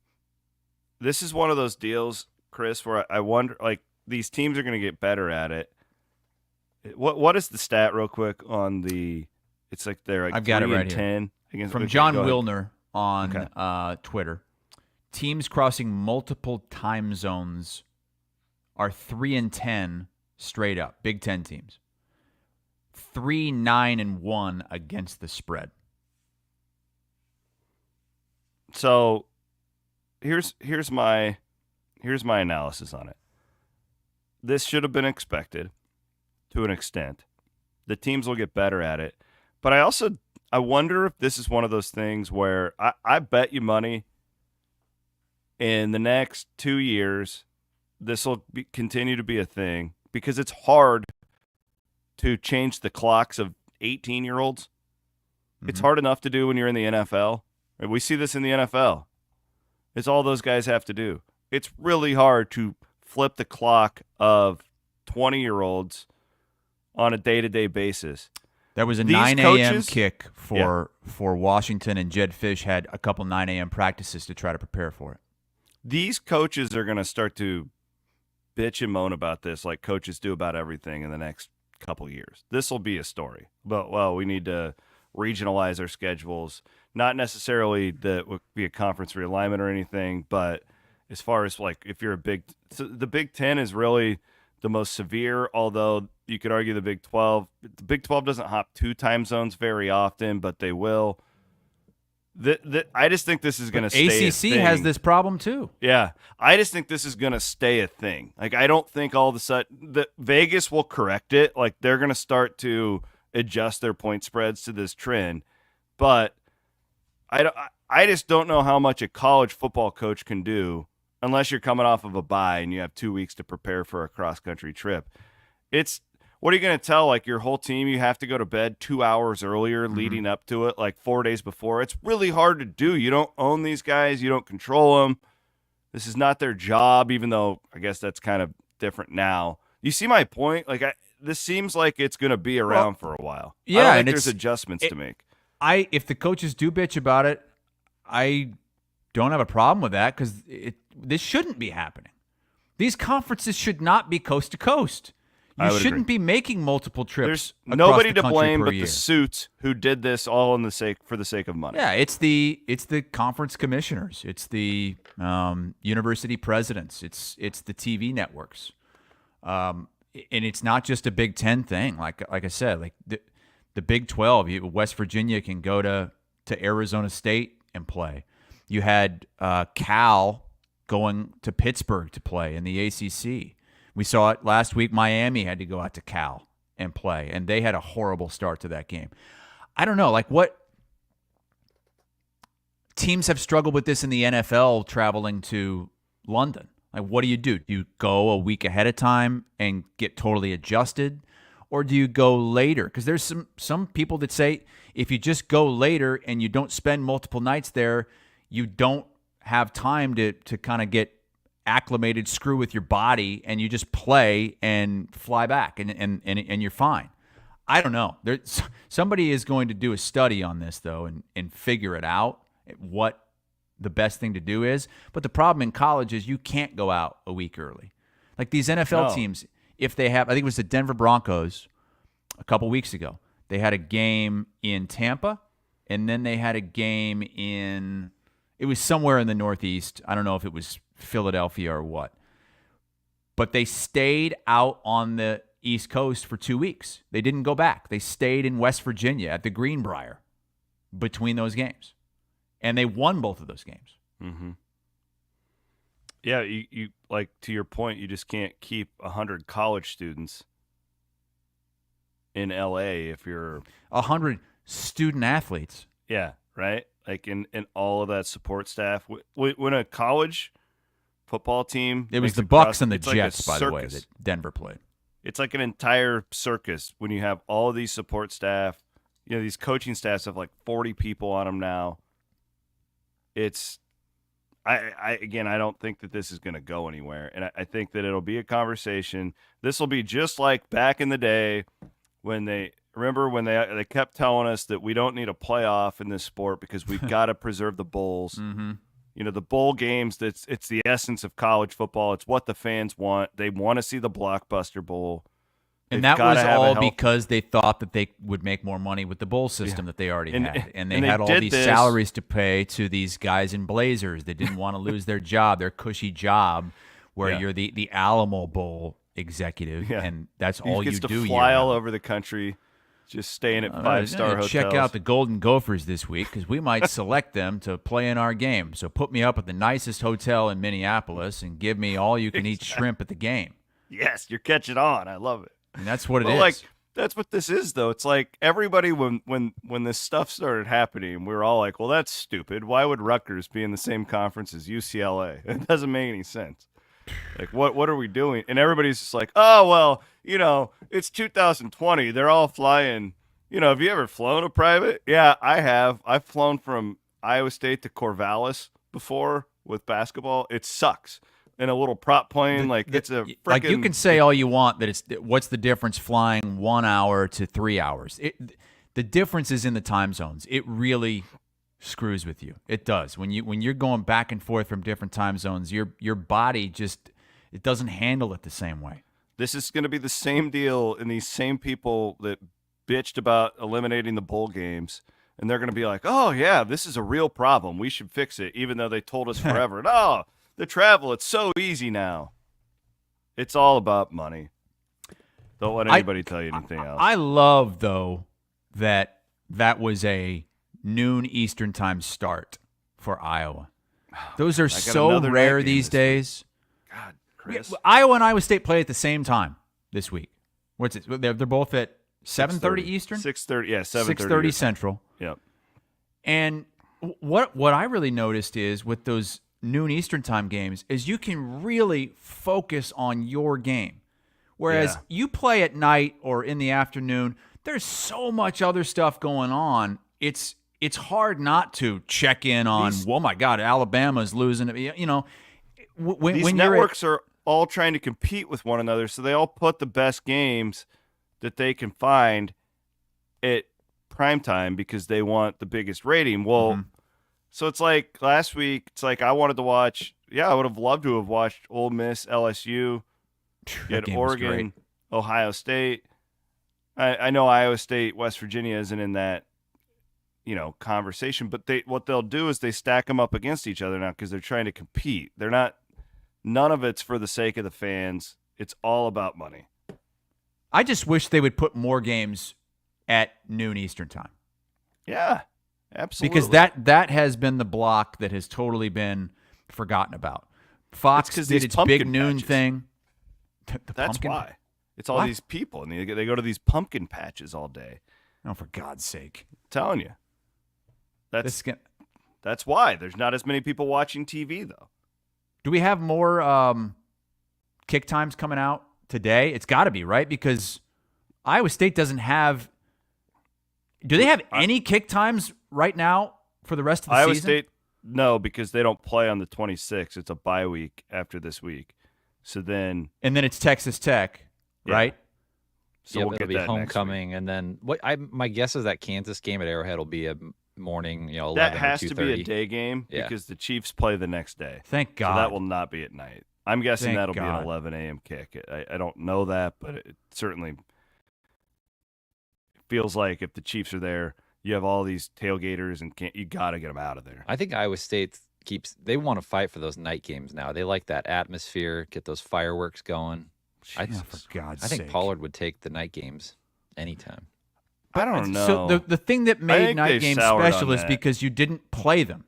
This is one of those deals, Chris, where I wonder, like, these teams are going to get better at it. What is the stat, real quick, on the? It's like they're like I've got 3 it right and 10. Here. From John Wilner on Twitter. Teams crossing multiple time zones are 3 and 10 straight up. Big Ten teams. 3, 9, and 1 against the spread. So here's my analysis on it. This should have been expected to an extent. The teams will get better at it. But I wonder if this is one of those things where I bet you money in the next 2 years this will continue to be a thing, because it's hard to change the clocks of 18-year-olds. Mm-hmm. It's hard enough to do when you're in the NFL. We see this in the NFL. It's all those guys have to do. It's really hard to flip the clock of 20-year-olds on a day-to-day basis. That was a 9 a.m. kick for Washington, and Jed Fish had a couple 9 a.m. practices to try to prepare for it. These coaches are going to start to bitch and moan about this like coaches do about everything in the next couple years. This will be a story. But, we need to regionalize our schedules. Not necessarily that would be a conference realignment or anything, but as far as like if you're the Big Ten is really the most severe, although you could argue the Big 12. The Big 12 doesn't hop 2 time zones very often, but they will. I just think this is going to stay a thing. ACC has this problem too. Yeah. I just think this is going to stay a thing. Like, I don't think all of a sudden Vegas will correct it. Like, they're going to start to adjust their point spreads to this trend. But I just don't know how much a college football coach can do unless you're coming off of a bye and you have 2 weeks to prepare for a cross-country trip. What are you going to tell, like, your whole team you have to go to bed 2 hours earlier leading up to it, like 4 days before? It's really hard to do. You don't own these guys. You don't control them. This is not their job, even though I guess that's kind of different now. You see my point? Like, this seems like it's going to be around for a while. Yeah, I don't and think there's adjustments to make. If the coaches do bitch about it, I don't have a problem with that because this shouldn't be happening. These conferences should not be coast to coast. You shouldn't be making multiple trips. There's nobody across the to blame per but year. the suits who did this all for the sake of money. Yeah, it's the conference commissioners, it's the university presidents, it's the TV networks, and it's not just a Big Ten thing. Like I said, like the Big 12, West Virginia can go to Arizona State and play. You had Cal going to Pittsburgh to play in the ACC. We saw it last week. Miami had to go out to Cal and play, and they had a horrible start to that game. I don't know, like what teams have struggled with this in the NFL traveling to London. Like, what do? Do you go a week ahead of time and get totally adjusted, or do you go later? Because there's some people that say if you just go later and you don't spend multiple nights there, you don't have time to kind of get acclimated, screw with your body, and you just play and fly back and you're fine. I don't know. Somebody is going to do a study on this though and figure it out what the best thing to do is. But the problem in college is you can't go out a week early. Like these NFL teams, if they have, I think it was the Denver Broncos a couple weeks ago. They had a game in Tampa, and then they had a game it was somewhere in the Northeast. I don't know if it was Philadelphia or what. But they stayed out on the East Coast for 2 weeks. They didn't go back. They stayed in West Virginia at the Greenbrier between those games. And they won both of those games. Mm-hmm. Yeah, you like, to your point, you just can't keep 100 college students in LA if you're 100 student athletes. Yeah, right? Like in all of that support staff. When a college football team, it was the Bucks and the Jets, by the way, that Denver played. It's like an entire circus when you have all of these support staff. You know, these coaching staffs have like 40 people on them now. I don't think that this is going to go anywhere, and I think that it'll be a conversation. This will be just like back in the day when they kept telling us that we don't need a playoff in this sport because we've got to preserve the bowls. Mm-hmm. You know, the bowl games, it's the essence of college football. It's what the fans want. They want to see the blockbuster bowl. And that was all because they thought that they would make more money with the bowl system that they already had. And they had all these salaries to pay to these guys in blazers. They didn't want to lose their job, their cushy job, where you're the Alamo Bowl executive, and that's all you do. To fly all over the country, just staying at 5-star hotels. Check out the Golden Gophers this week because we might select them to play in our game. So put me up at the nicest hotel in Minneapolis and give me all you can eat shrimp at the game. Yes, you're catching on. I love it. And that's what it is. Like, that's what this is, though. It's like everybody, when this stuff started happening, we were all like, well, that's stupid. Why would Rutgers be in the same conference as UCLA? It doesn't make any sense. Like, what are we doing? And everybody's just like, oh, well, you know, it's 2020. They're all flying. You know, have you ever flown a private? Yeah, I have. I've flown from Iowa State to Corvallis before with basketball. It sucks. In a little prop plane, it's a frickin'... Like, you can say all you want that what's the difference flying 1 hour to 3 hours? The difference is in the time zones. It really screws with you. It does. When you're going back and forth from different time zones, your body just, it doesn't handle it the same way. This is going to be the same deal in these same people that bitched about eliminating the bowl games, and they're going to be like, oh, yeah, this is a real problem. We should fix it, even though they told us forever. No, The travel, it's so easy now. It's all about money. Don't let anybody tell you anything else. I love, though, that was a noon Eastern time start for Iowa. Those are so rare these days. God, Chris. Iowa and Iowa State play at the same time this week. What's it? They're both at 7:30 Eastern? 6:30, yeah, 7:30. 6:30 Central. Yep. And what I really noticed is with those noon Eastern time games is you can really focus on your game. Whereas you play at night or in the afternoon, there's so much other stuff going on. It's hard not to check in on, oh my God, Alabama's losing. You know, these networks are all trying to compete with one another, so they all put the best games that they can find at primetime because they want the biggest rating. Well, so it's like last week, it's like I wanted to watch, I would have loved to have watched Ole Miss, LSU. You had Oregon, Ohio State. I know Iowa State, West Virginia isn't in that, conversation, but what they'll do is they stack them up against each other now because they're trying to compete. They're not. None of it's for the sake of the fans. It's all about money. I just wish they would put more games at noon Eastern time. Yeah, absolutely. Because that has been the block that has totally been forgotten about. Fox did its big noon thing. That's why. It's all these people, and they go to these pumpkin patches all day. Oh, for God's sake. I'm telling you. That's why. There's not as many people watching TV, though. Do we have more kick times coming out today? It's got to be, right? Because Iowa State doesn't have – do they have any kick times right now for the rest of the season? Iowa State, no, because they don't play on the 26th. It's a bye week after this week. So then – and then it's Texas Tech, right? So we'll it'll get be that homecoming, and then my guess is that Kansas game at Arrowhead will be a morning, 11 that has or 2:30. to be a day game because the Chiefs play the next day. Thank God. So that will not be at night. I'm guessing that'll be God. an 11 a.m. kick. I don't know that, but it certainly feels like if the Chiefs are there, you have all these tailgaters, and you got to get them out of there. I think Iowa State they want to fight for those night games now. They like that atmosphere, get those fireworks going. For God's sake. I think Pollard would take the night games anytime. I don't know. So the thing that made night games special is because you didn't play them.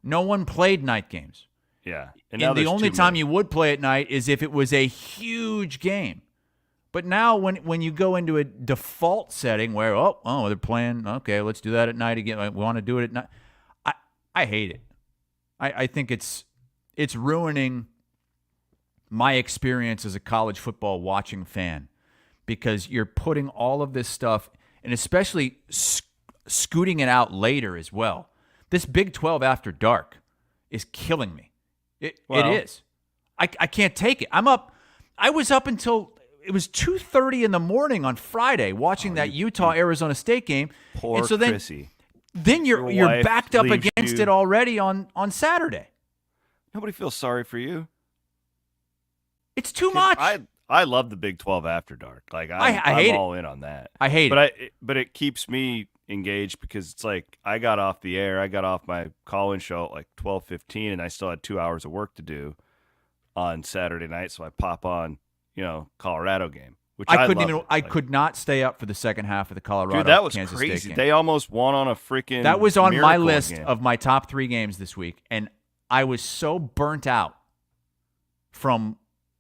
No one played night games. Yeah. And the only time you would play at night is if it was a huge game. But now when you go into a default setting where, they're playing, okay, let's do that at night again. We want to do it at night. I hate it. I think it's ruining my experience as a college football watching fan because you're putting all of this stuff and especially scooting it out later as well. This Big 12 after dark is killing me. It is. I can't take it. I was up until it was 2:30 in the morning on Friday watching that Utah-Arizona State game. Poor and so Chrissy. Then you're backed up against it already on Saturday. Nobody feels sorry for you. It's too much. I love the Big 12 after dark. Like I'm all in on that. I hate it. But it keeps me engaged because it's like I got off the air. I got off my call-in show at like 12:15, and I still had 2 hours of work to do on Saturday night. So I pop on, Colorado game, which I could not stay up for the second half of the Colorado. Dude, that was Kansas crazy. State game. They almost won on a freaking. That was on my list game. of my top 3 games this week, and I was so burnt out from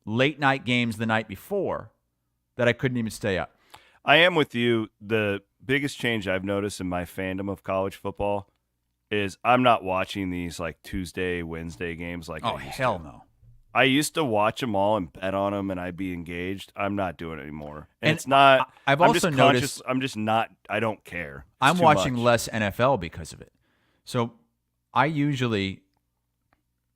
late night games the night before that I couldn't even stay up. I am with you. The biggest change I've noticed in my fandom of college football is I'm not watching these like Tuesday, Wednesday games like I used to. No. I used to watch them all and bet on them and I'd be engaged. I'm not doing it anymore. And it's not I've I'm also just noticed I'm just not I don't care. I'm watching less NFL because of it. So I usually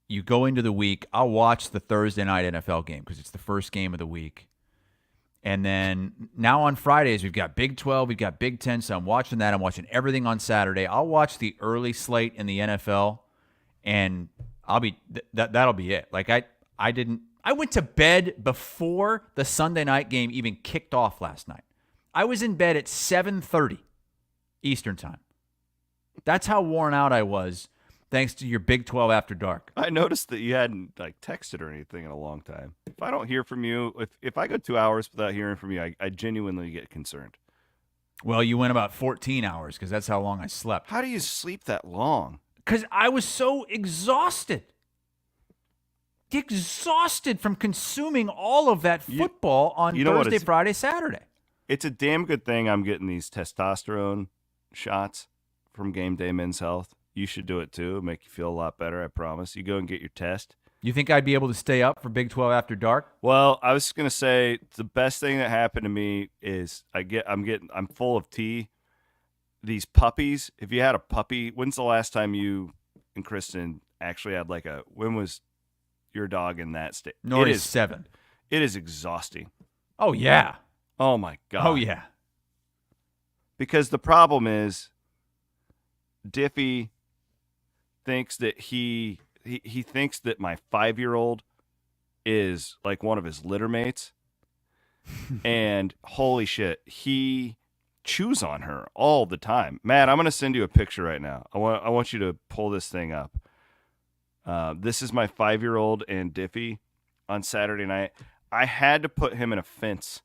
you go into the week, I'll watch the Thursday night NFL game because it's the first game of the week. And then now on Fridays, we've got Big 12, we've got Big 10, so I'm watching that. I'm watching everything on Saturday. I'll watch the early slate in the NFL, and I'll be that'll be it. Like I went to bed before the Sunday night game even kicked off last night. I was in bed at 7:30 Eastern time. That's how worn out I was thanks to your Big 12 After Dark. I noticed that you hadn't texted or anything in a long time. If I don't hear from you, if I go 2 hours without hearing from you, I genuinely get concerned. Well, you went about 14 hours because that's how long I slept. How do you sleep that long? Because I was so exhausted. Exhausted from consuming all of that football on Thursday, Friday, Saturday. It's a damn good thing I'm getting these testosterone shots from Game Day Men's Health. You should do it too. It'll make you feel a lot better, I promise. You go and get your test. You think I'd be able to stay up for Big 12 After Dark? Well, I was going to say the best thing that happened to me is I'm full of tea. These puppies, if you had a puppy, when's the last time you and Kristen actually had when was your dog in that state? Nori's 7. It is exhausting. Oh, yeah. Oh, my God. Oh, yeah. Because the problem is Diffie thinks that he thinks that my 5-year-old is like one of his litter mates. And holy shit, he chews on her all the time. Matt, I'm going to send you a picture right now. I want you to pull this thing up. This is my 5-year-old and Diffie on Saturday night. I had to put him in a fence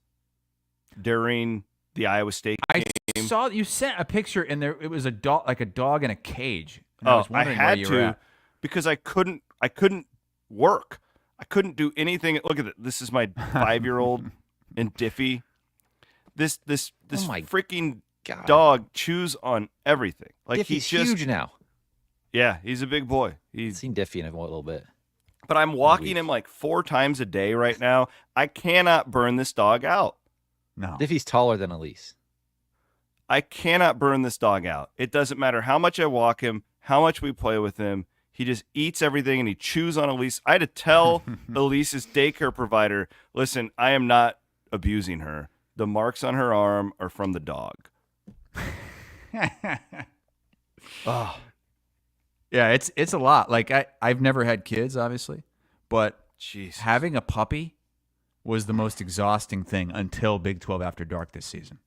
during the Iowa State game. I saw you sent a picture and it was a dog in a cage. And I was wondering where you were at. Because I couldn't work. I couldn't do anything. Look at it. This is my 5-year-old and Diffie. This freaking dog chews on everything. Diffie's huge now. Yeah, he's a big boy. I've seen Diffie in a little bit. But I'm walking him 4 times a day right now. I cannot burn this dog out. No. Diffie's taller than Elise. I cannot burn this dog out. It doesn't matter how much I walk him, how much we play with him. He just eats everything and he chews on Elise. I had to tell Elise's daycare provider, listen, I am not abusing her. The marks on her arm are from the dog. Oh. Yeah, it's a lot. I've never had kids, obviously, but having a puppy was the most exhausting thing until Big 12 After Dark this season.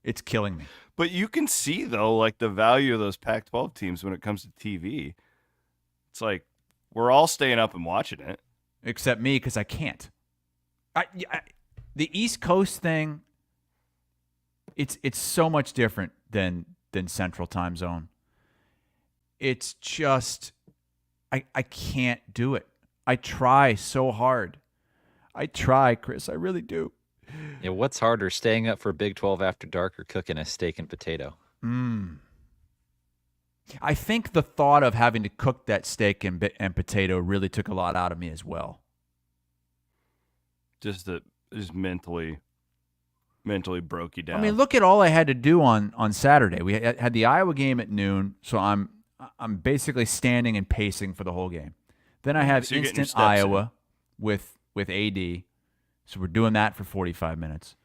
It's killing me. But you can see, though, the value of those Pac-12 teams when it comes to TV. It's we're all staying up and watching it. Except me, because I can't. The East Coast thing, it's so much different than Central Time Zone. It's just, I can't do it. I try so hard. I try, Chris. I really do. Yeah, what's harder, staying up for Big 12 After Dark or cooking a steak and potato? I think the thought of having to cook that steak and potato really took a lot out of me as well. Just mentally broke you down. I mean, look at all I had to do on Saturday. We had the Iowa game at noon, so I'm basically standing and pacing for the whole game. Then I have instant Iowa with AD. So we're doing that for 45 minutes.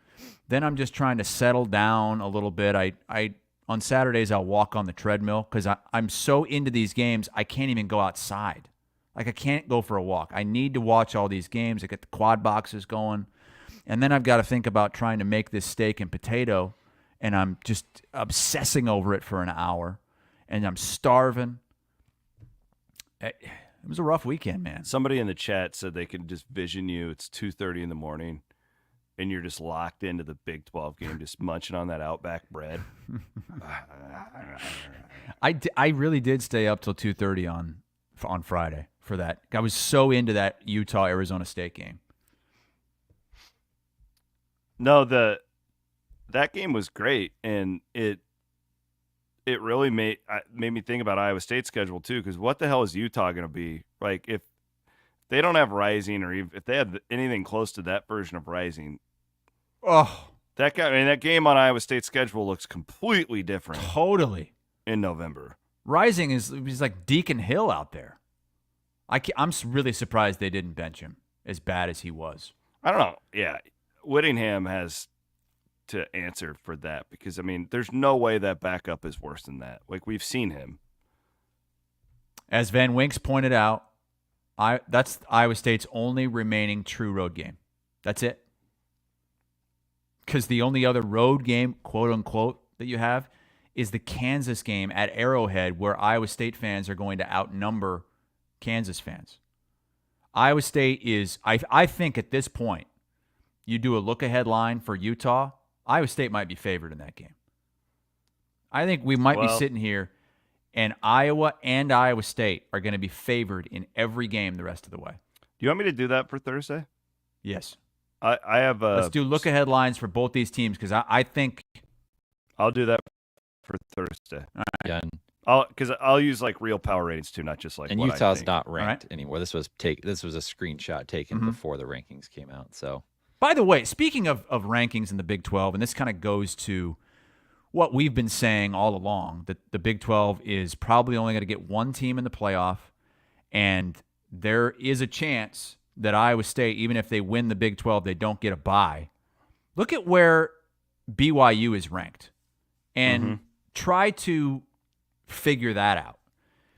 Then I'm just trying to settle down a little bit. I on Saturdays I'll walk on the treadmill because I'm so into these games I can't even go outside. I can't go for a walk. I need to watch all these games. I get the quad boxes going. And then I've got to think about trying to make this steak and potato, and I'm just obsessing over it for an hour, and I'm starving. It was a rough weekend, man. Somebody in the chat said they can just vision you. It's 2:30 in the morning, and you're just locked into the Big 12 game, just munching on that Outback bread. I really did stay up till 2:30 on Friday for that. I was so into that Utah-Arizona State game. No, that game was great, and it really made me think about Iowa State's schedule too. Because what the hell is Utah going to be like if they don't have Rising, or if they have anything close to that version of Rising? Oh, that game on Iowa State's schedule looks completely different. Totally. In November, Rising is like Deacon Hill out there. I'm really surprised they didn't bench him as bad as he was. I don't know. Yeah. Whittingham has to answer for that because, there's no way that backup is worse than that. We've seen him. As Van Winks pointed out, that's Iowa State's only remaining true road game. That's it. Because the only other road game, quote unquote, that you have is the Kansas game at Arrowhead, where Iowa State fans are going to outnumber Kansas fans. Iowa State is, I think at this point, you do a look-ahead line for Utah, Iowa State might be favored in that game. I think we might be sitting here, and Iowa and Iowa State are going to be favored in every game the rest of the way. Do you want me to do that for Thursday? Yes. I have Let's do look-ahead lines for both these teams, because I think I'll do that for Thursday. All right. Yeah, Because I'll use like real power ratings too, not just like. and what Utah's I think. not ranked anymore. This was a screenshot taken Mm-hmm. before the rankings came out. So, by the way, speaking of rankings in the Big 12, and this kind of goes to what we've been saying all along, that the Big 12 is probably only going to get one team in the playoff, and there is a chance that Iowa State, even if they win the Big 12, they don't get a bye. Look at where BYU is ranked and try to figure that out,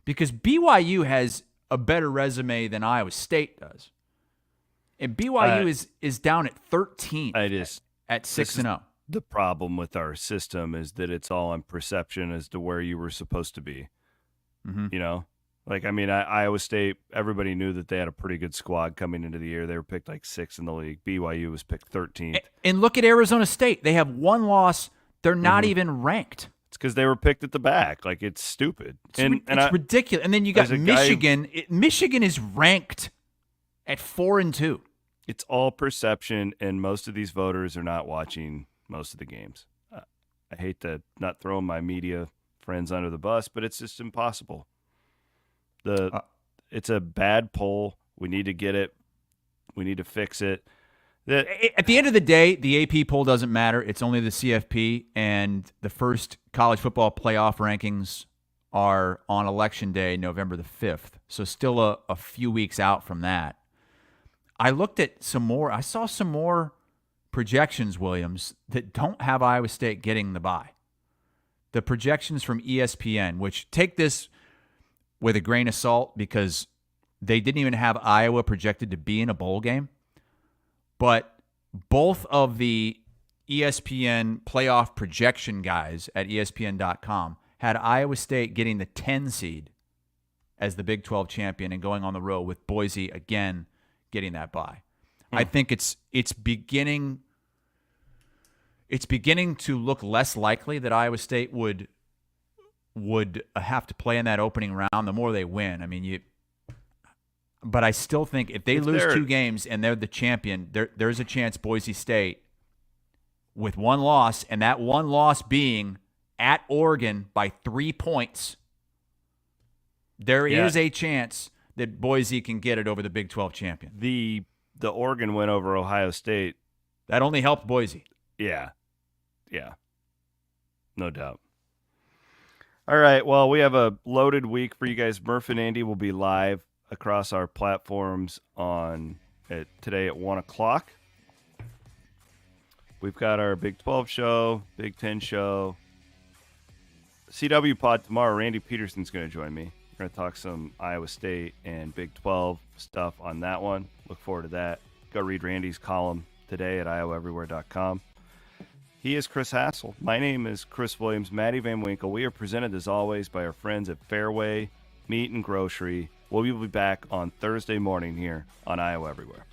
because BYU has a better resume than Iowa State does. And BYU is down at 13 at 6-0. The problem with our system is that it's all on perception as to where you were supposed to be. You know, like, I mean, Iowa State, everybody knew that they had a pretty good squad coming into the year. They were picked like 6th in the league. BYU was picked 13th. And look at Arizona State. They have one loss. They're not even ranked. It's because they were picked at the back. Like, it's stupid. It's ridiculous. And then you got Michigan. Michigan is ranked at 4-2. It's all perception, and most of these voters are not watching most of the games. I hate to not throw my media friends under the bus, but it's just impossible. It's a bad poll. We need to get it. We need to fix it. At the end of the day, the AP poll doesn't matter. It's only the CFP, and the first college football playoff rankings are on Election Day, November the 5th. So still a few weeks out from that. I looked at some more. I saw some more projections, Williams, that don't have Iowa State getting the bye. The projections from ESPN, which take this with a grain of salt because they didn't even have Iowa projected to be in a bowl game. But both of the ESPN playoff projection guys at ESPN.com had Iowa State getting the 10 seed as the Big 12 champion and going on the road, with Boise again getting that bye. I think it's beginning to look less likely that Iowa State would have to play in that opening round the more they win. I mean, but I still think if they lose 2 games and they're the champion, there's a chance Boise State, with one loss, and that one loss being at Oregon by 3 points, there is a chance that Boise can get it over the Big 12 champion. The Oregon win over Ohio State, that only helped Boise. Yeah. No doubt. All right, well, we have a loaded week for you guys. Murph and Andy will be live across our platforms today at 1 o'clock. We've got our Big 12 show, Big 10 show. CW pod tomorrow. Randy Peterson's going to join me. We're going to talk some Iowa State and Big 12 stuff on that one. Look forward to that. Go read Randy's column today at iowaeverywhere.com. He is Chris Hassel. My name is Chris Williams, Maddie Van Winkle. We are presented, as always, by our friends at Fairway Meat and Grocery. We'll be back on Thursday morning here on Iowa Everywhere.